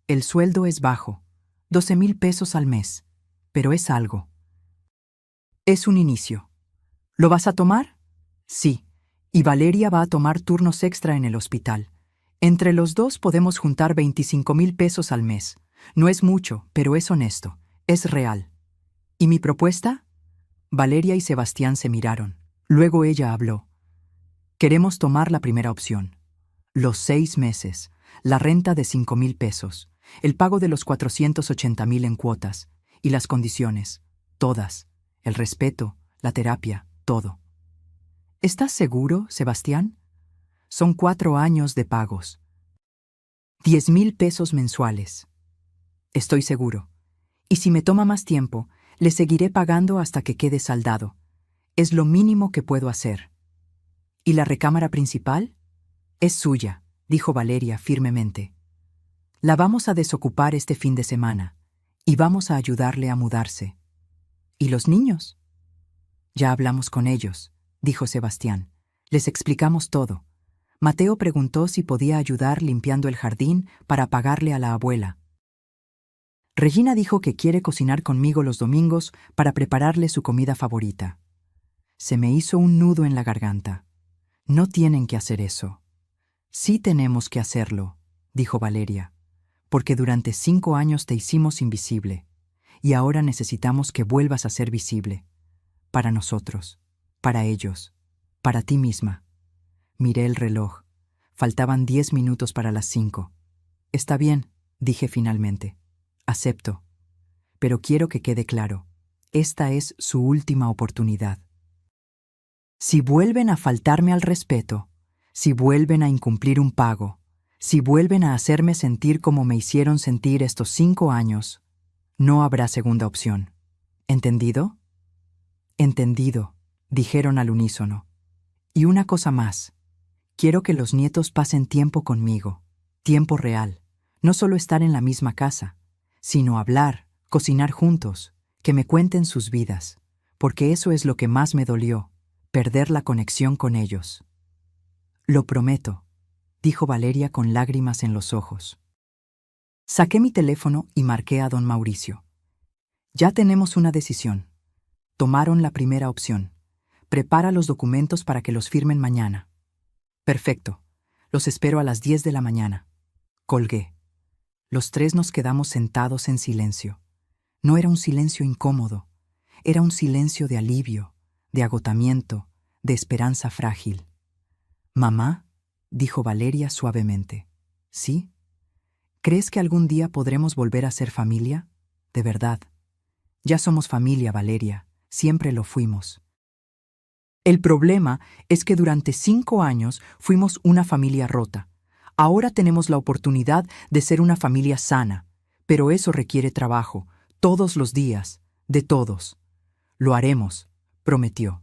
El sueldo es bajo, 12,000 pesos al mes, pero es algo. Es un inicio. ¿Lo vas a tomar? Sí, y Valeria va a tomar turnos extra en el hospital. Entre los dos podemos juntar 25,000 pesos al mes. No es mucho, pero es honesto, es real. ¿Y mi propuesta? Valeria y Sebastián se miraron. Luego ella habló. Queremos tomar la primera opción. Los 6 meses, la renta de 5,000 pesos, el pago de los 480,000 en cuotas, y las condiciones, todas, el respeto, la terapia, todo. ¿Estás seguro, Sebastián? Son 4 años de pagos. 10,000 pesos mensuales. Estoy seguro. Y si me toma más tiempo, le seguiré pagando hasta que quede saldado. Es lo mínimo que puedo hacer. ¿Y la recámara principal? Es suya, dijo Valeria firmemente. La vamos a desocupar este fin de semana, y vamos a ayudarle a mudarse. ¿Y los niños? Ya hablamos con ellos. dijo Sebastián. Les explicamos todo. Mateo preguntó si podía ayudar limpiando el jardín para pagarle a la abuela. Regina dijo que quiere cocinar conmigo los domingos para prepararle su comida favorita. Se me hizo un nudo en la garganta. No tienen que hacer eso. Sí tenemos que hacerlo, dijo Valeria, porque durante 5 años te hicimos invisible, y ahora necesitamos que vuelvas a ser visible. Para nosotros, para ellos, para ti misma. Miré el reloj. Faltaban 10 minutos para las 5. Está bien, dije finalmente. Acepto. Pero quiero que quede claro. Esta es su última oportunidad. Si vuelven a faltarme al respeto, si vuelven a incumplir un pago, si vuelven a hacerme sentir como me hicieron sentir estos 5 años, no habrá segunda opción. ¿Entendido? Entendido, dijeron al unísono. Y una cosa más. Quiero que los nietos pasen tiempo conmigo, tiempo real, no solo estar en la misma casa, sino hablar, cocinar juntos, que me cuenten sus vidas, porque eso es lo que más me dolió, perder la conexión con ellos. Lo prometo, dijo Valeria con lágrimas en los ojos. Saqué mi teléfono y marqué a don Mauricio. Ya tenemos una decisión. Tomaron la primera opción. Prepara los documentos para que los firmen mañana. Perfecto. Los espero a las 10 de la mañana. Colgué. Los 3 nos quedamos sentados en silencio. No era un silencio incómodo. Era un silencio de alivio, de agotamiento, de esperanza frágil. «Mamá», dijo Valeria suavemente. «¿Sí? ¿Crees que algún día podremos volver a ser familia? De verdad. Ya somos familia, Valeria. Siempre lo fuimos. El problema es que durante 5 años fuimos una familia rota. Ahora tenemos la oportunidad de ser una familia sana, pero eso requiere trabajo, todos los días, de todos. Lo haremos», prometió.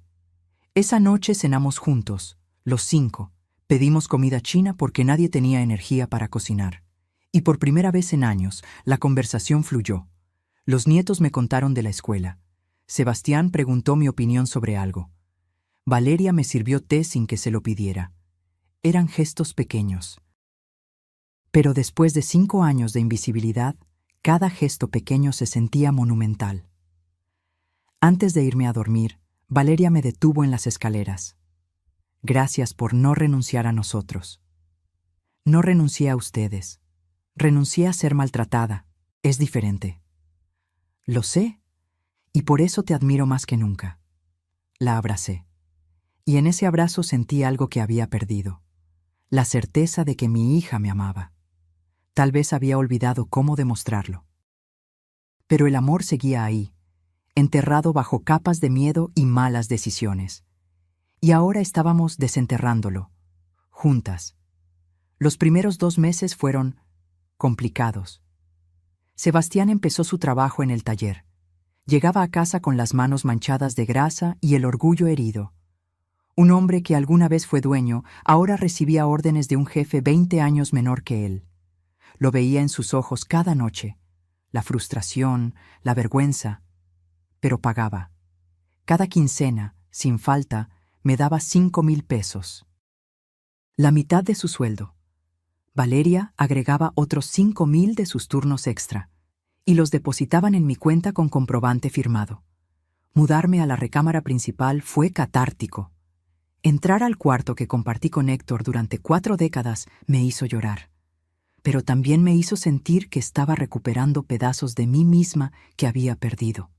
Esa noche cenamos juntos, los 5. Pedimos comida china porque nadie tenía energía para cocinar. Y por primera vez en años, la conversación fluyó. Los nietos me contaron de la escuela. Sebastián preguntó mi opinión sobre algo. Valeria me sirvió té sin que se lo pidiera. Eran gestos pequeños. Pero después de 5 años de invisibilidad, cada gesto pequeño se sentía monumental. Antes de irme a dormir, Valeria me detuvo en las escaleras. «Gracias por no renunciar a nosotros». «No renuncié a ustedes. Renuncié a ser maltratada. Es diferente». «Lo sé, y por eso te admiro más que nunca». La abracé. Y en ese abrazo sentí algo que había perdido. La certeza de que mi hija me amaba. Tal vez había olvidado cómo demostrarlo. Pero el amor seguía ahí, enterrado bajo capas de miedo y malas decisiones. Y ahora estábamos desenterrándolo, juntas. Los primeros 2 meses fueron complicados. Sebastián empezó su trabajo en el taller. Llegaba a casa con las manos manchadas de grasa y el orgullo herido. Un hombre que alguna vez fue dueño, ahora recibía órdenes de un jefe 20 años menor que él. Lo veía en sus ojos cada noche. La frustración, la vergüenza. Pero pagaba. Cada quincena, sin falta, me daba 5,000 pesos. La mitad de su sueldo. Valeria agregaba otros 5,000 de sus turnos extra, y los depositaban en mi cuenta con comprobante firmado. Mudarme a la recámara principal fue catártico. Entrar al cuarto que compartí con Héctor durante 4 décadas me hizo llorar, pero también me hizo sentir que estaba recuperando pedazos de mí misma que había perdido.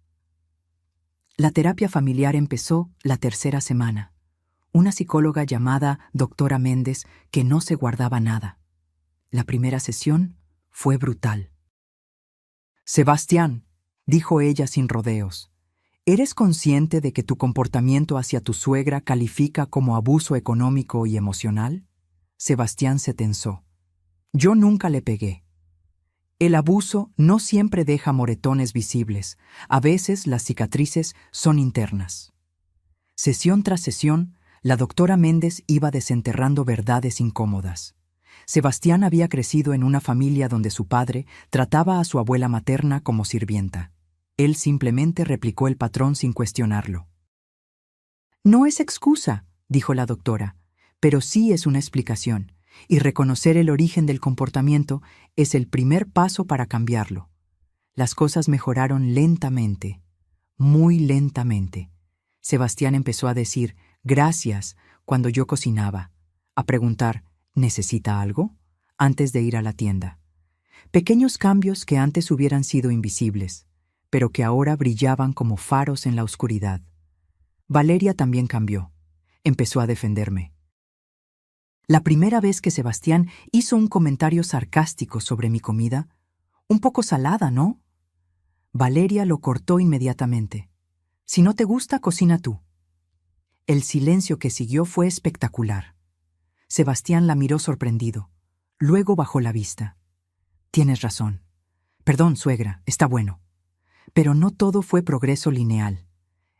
La terapia familiar empezó la 3ª semana. Una psicóloga llamada doctora Méndez que no se guardaba nada. La primera sesión fue brutal. «Sebastián», dijo ella sin rodeos, ¿eres consciente de que tu comportamiento hacia tu suegra califica como abuso económico y emocional? Sebastián se tensó. Yo nunca le pegué. El abuso no siempre deja moretones visibles. A veces las cicatrices son internas. Sesión tras sesión, la doctora Méndez iba desenterrando verdades incómodas. Sebastián había crecido en una familia donde su padre trataba a su abuela materna como sirvienta. Él simplemente replicó el patrón sin cuestionarlo. No es excusa, dijo la doctora, pero sí es una explicación, y reconocer el origen del comportamiento es el primer paso para cambiarlo. Las cosas mejoraron lentamente, muy lentamente. Sebastián empezó a decir gracias cuando yo cocinaba, a preguntar ¿necesita algo? Antes de ir a la tienda. Pequeños cambios que antes hubieran sido invisibles, pero que ahora brillaban como faros en la oscuridad. Valeria también cambió. Empezó a defenderme. La primera vez que Sebastián hizo un comentario sarcástico sobre mi comida, un poco salada, ¿no? Valeria lo cortó inmediatamente. Si no te gusta, cocina tú. El silencio que siguió fue espectacular. Sebastián la miró sorprendido. Luego bajó la vista. Tienes razón. Perdón, suegra, está bueno. Pero no todo fue progreso lineal.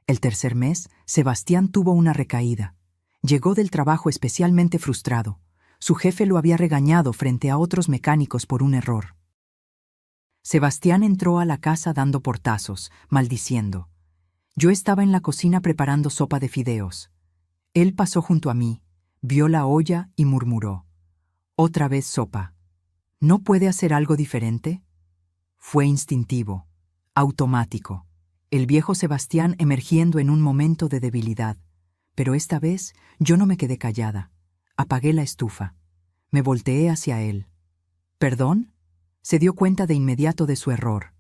El tercer mes, Sebastián tuvo una recaída. Llegó del trabajo especialmente frustrado. Su jefe lo había regañado frente a otros mecánicos por un error. Sebastián entró a la casa dando portazos, maldiciendo. Yo estaba en la cocina preparando sopa de fideos. Él pasó junto a mí, vio la olla y murmuró. Otra vez sopa. ¿No puede hacer algo diferente? Fue instintivo, automático. El viejo Sebastián emergiendo en un momento de debilidad. Pero esta vez yo no me quedé callada. Apagué la estufa. Me volteé hacia él. ¿Perdón? Se dio cuenta de inmediato de su error.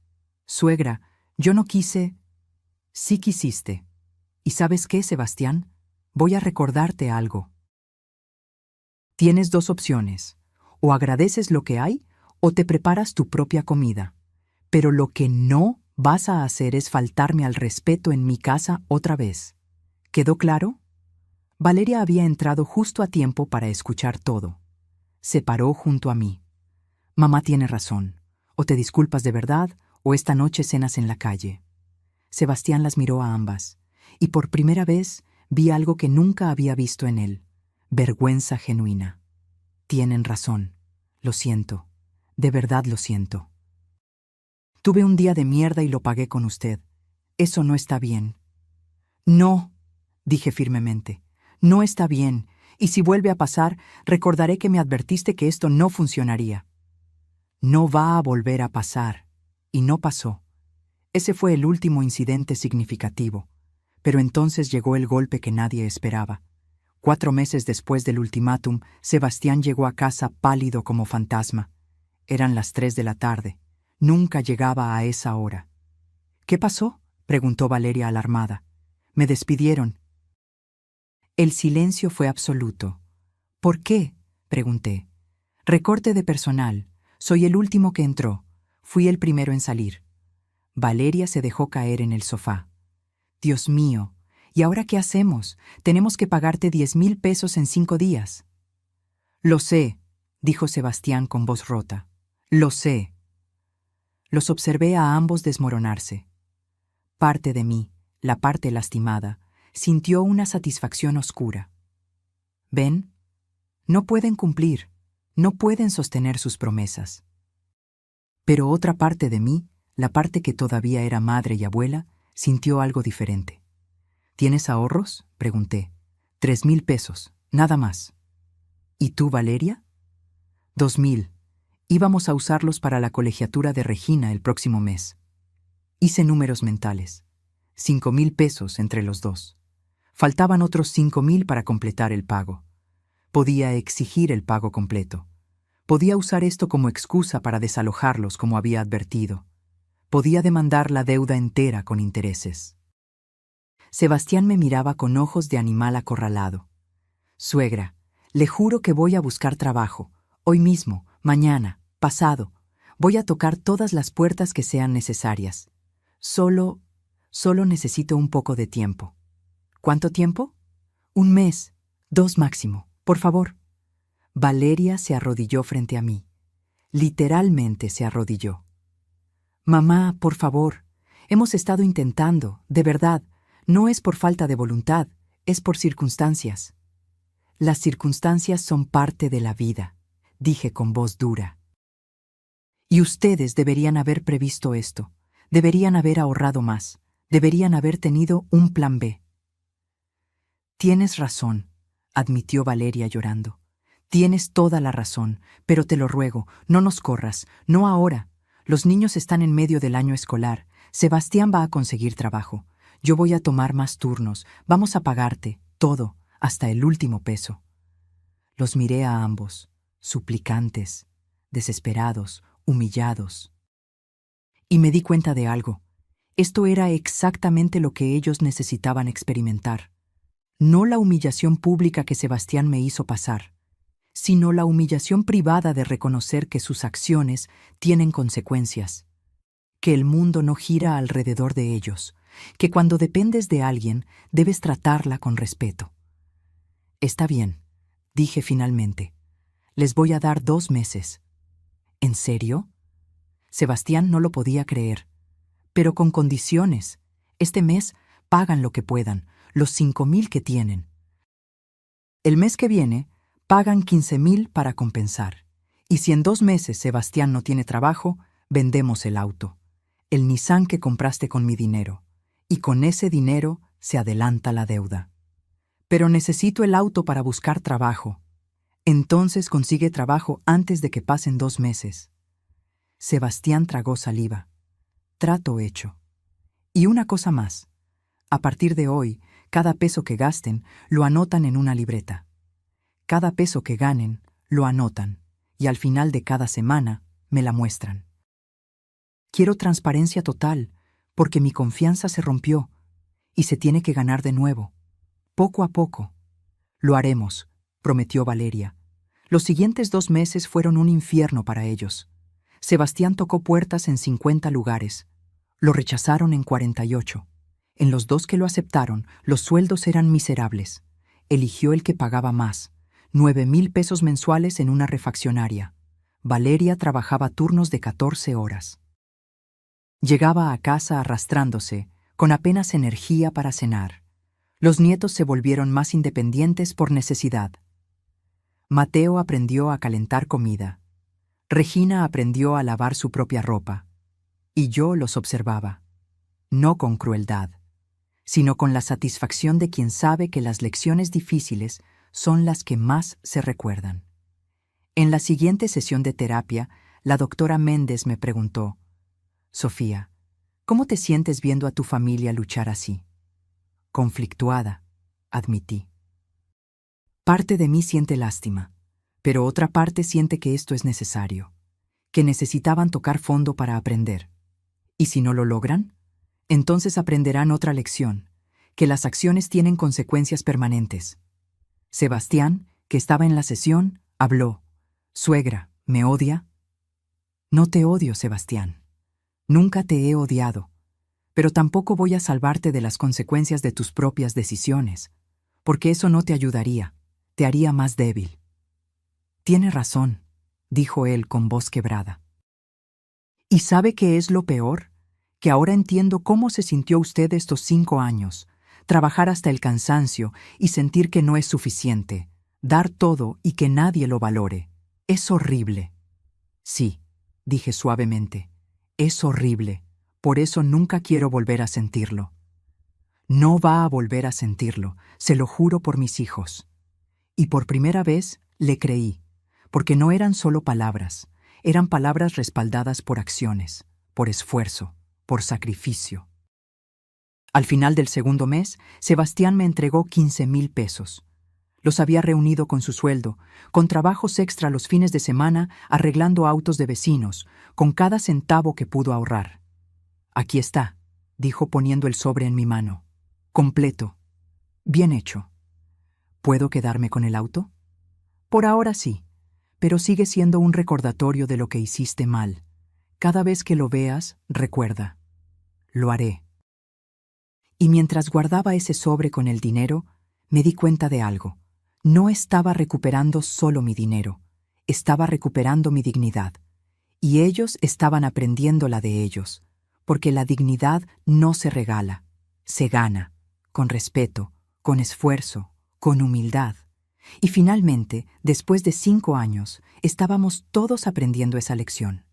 Suegra, yo no quise... Sí quisiste. ¿Y sabes qué, Sebastián? Voy a recordarte algo. Tienes dos opciones. O agradeces lo que hay, o te preparas tu propia comida. Pero lo que no vas a hacer es faltarme al respeto en mi casa otra vez. ¿Quedó claro? Valeria había entrado justo a tiempo para escuchar todo. Se paró junto a mí. Mamá tiene razón. O te disculpas de verdad, o esta noche cenas en la calle. Sebastián las miró a ambas, y por primera vez vi algo que nunca había visto en él. Vergüenza genuina. Tienen razón. Lo siento. De verdad lo siento. Tuve un día de mierda y lo pagué con usted. Eso no está bien. No, dije firmemente. No está bien, y si vuelve a pasar, recordaré que me advertiste que esto no funcionaría. No va a volver a pasar. Y no pasó. Ese fue el último incidente significativo. Pero entonces llegó el golpe que nadie esperaba. 4 meses después del ultimátum, Sebastián llegó a casa pálido como fantasma. Eran las 3 de la tarde. Nunca llegaba a esa hora. ¿Qué pasó?, preguntó Valeria alarmada. Me despidieron. El silencio fue absoluto. ¿Por qué?, pregunté. Recorte de personal. Soy el último que entró. Fui el primero en salir. Valeria se dejó caer en el sofá. Dios mío, ¿y ahora qué hacemos? Tenemos que pagarte 10,000 pesos en 5 días. Lo sé, dijo Sebastián con voz rota. Lo sé. Los observé a ambos desmoronarse. Parte de mí, la parte lastimada, sintió una satisfacción oscura. ¿Ven? No pueden cumplir, no pueden sostener sus promesas. Pero otra parte de mí, la parte que todavía era madre y abuela, sintió algo diferente. ¿Tienes ahorros?, pregunté. 3,000 pesos, nada más. ¿Y tú, Valeria? 2,000. Íbamos a usarlos para la colegiatura de Regina el próximo mes. Hice números mentales. 5,000 pesos entre los dos. Faltaban otros 5,000 para completar el pago. Podía exigir el pago completo. Podía usar esto como excusa para desalojarlos como había advertido. Podía demandar la deuda entera con intereses. Sebastián me miraba con ojos de animal acorralado. Suegra, le juro que voy a buscar trabajo. Hoy mismo, mañana, pasado. Voy a tocar todas las puertas que sean necesarias. Solo necesito un poco de tiempo. ¿Cuánto tiempo? 1 mes, 2 máximo, por favor. Valeria se arrodilló frente a mí. Literalmente se arrodilló. Mamá, por favor, hemos estado intentando, de verdad, no es por falta de voluntad, es por circunstancias. Las circunstancias son parte de la vida, dije con voz dura. Y ustedes deberían haber previsto esto, deberían haber ahorrado más, deberían haber tenido un plan B. Tienes razón, admitió Valeria llorando. Tienes toda la razón, pero te lo ruego, no nos corras, no ahora. Los niños están en medio del año escolar. Sebastián va a conseguir trabajo. Yo voy a tomar más turnos. Vamos a pagarte, todo, hasta el último peso. Los miré a ambos, suplicantes, desesperados, humillados. Y me di cuenta de algo. Esto era exactamente lo que ellos necesitaban experimentar. No la humillación pública que Sebastián me hizo pasar, sino la humillación privada de reconocer que sus acciones tienen consecuencias, que el mundo no gira alrededor de ellos, que cuando dependes de alguien debes tratarla con respeto. Está bien, dije finalmente. Les voy a dar 2 meses. ¿En serio? Sebastián no lo podía creer. Pero con condiciones. Este mes pagan lo que puedan, los 5,000 que tienen. El mes que viene pagan 15,000 para compensar. Y si en 2 meses Sebastián no tiene trabajo, vendemos el auto, el Nissan que compraste con mi dinero. Y con ese dinero se adelanta la deuda. Pero necesito el auto para buscar trabajo. Entonces consigue trabajo antes de que pasen 2 meses. Sebastián tragó saliva. Trato hecho. Y una cosa más. A partir de hoy, cada peso que gasten, lo anotan en una libreta. Cada peso que ganen, lo anotan. Y al final de cada semana, me la muestran. Quiero transparencia total, porque mi confianza se rompió, y se tiene que ganar de nuevo. Poco a poco. Lo haremos, prometió Valeria. Los siguientes 2 meses fueron un infierno para ellos. Sebastián tocó puertas en 50 lugares. Lo rechazaron en 48. En los 2 que lo aceptaron, los sueldos eran miserables. Eligió el que pagaba más, 9,000 pesos mensuales en una refaccionaria. Valeria trabajaba turnos de 14 horas. Llegaba a casa arrastrándose, con apenas energía para cenar. Los nietos se volvieron más independientes por necesidad. Mateo aprendió a calentar comida. Regina aprendió a lavar su propia ropa. Y yo los observaba, no con crueldad, sino con la satisfacción de quien sabe que las lecciones difíciles son las que más se recuerdan. En la siguiente sesión de terapia, la doctora Méndez me preguntó: Sofía, ¿cómo te sientes viendo a tu familia luchar así? Conflictuada, admití. Parte de mí siente lástima, pero otra parte siente que esto es necesario, que necesitaban tocar fondo para aprender. ¿Y si no lo logran? Entonces aprenderán otra lección, que las acciones tienen consecuencias permanentes. Sebastián, que estaba en la sesión, habló. Suegra, ¿me odia? No te odio, Sebastián. Nunca te he odiado, pero tampoco voy a salvarte de las consecuencias de tus propias decisiones, porque eso no te ayudaría, te haría más débil. Tiene razón, dijo él con voz quebrada. ¿Y sabe qué es lo peor? Que ahora entiendo cómo se sintió usted estos 5 años, trabajar hasta el cansancio y sentir que no es suficiente, dar todo y que nadie lo valore. Es horrible. Sí, dije suavemente, es horrible, por eso nunca quiero volver a sentirlo. No va a volver a sentirlo, se lo juro por mis hijos. Y por primera vez le creí, porque no eran solo palabras, eran palabras respaldadas por acciones, por esfuerzo, por sacrificio. Al final del segundo mes, Sebastián me entregó 15,000 pesos. Los había reunido con su sueldo, con trabajos extra los fines de semana, arreglando autos de vecinos, con cada centavo que pudo ahorrar. Aquí está, dijo poniendo el sobre en mi mano. Completo. Bien hecho. ¿Puedo quedarme con el auto? Por ahora sí, pero sigue siendo un recordatorio de lo que hiciste mal. Cada vez que lo veas, recuerda. Lo haré. Y mientras guardaba ese sobre con el dinero, me di cuenta de algo. No estaba recuperando solo mi dinero, estaba recuperando mi dignidad. Y ellos estaban aprendiendo la de ellos, porque la dignidad no se regala, se gana, con respeto, con esfuerzo, con humildad. Y finalmente, después de 5 años, estábamos todos aprendiendo esa lección.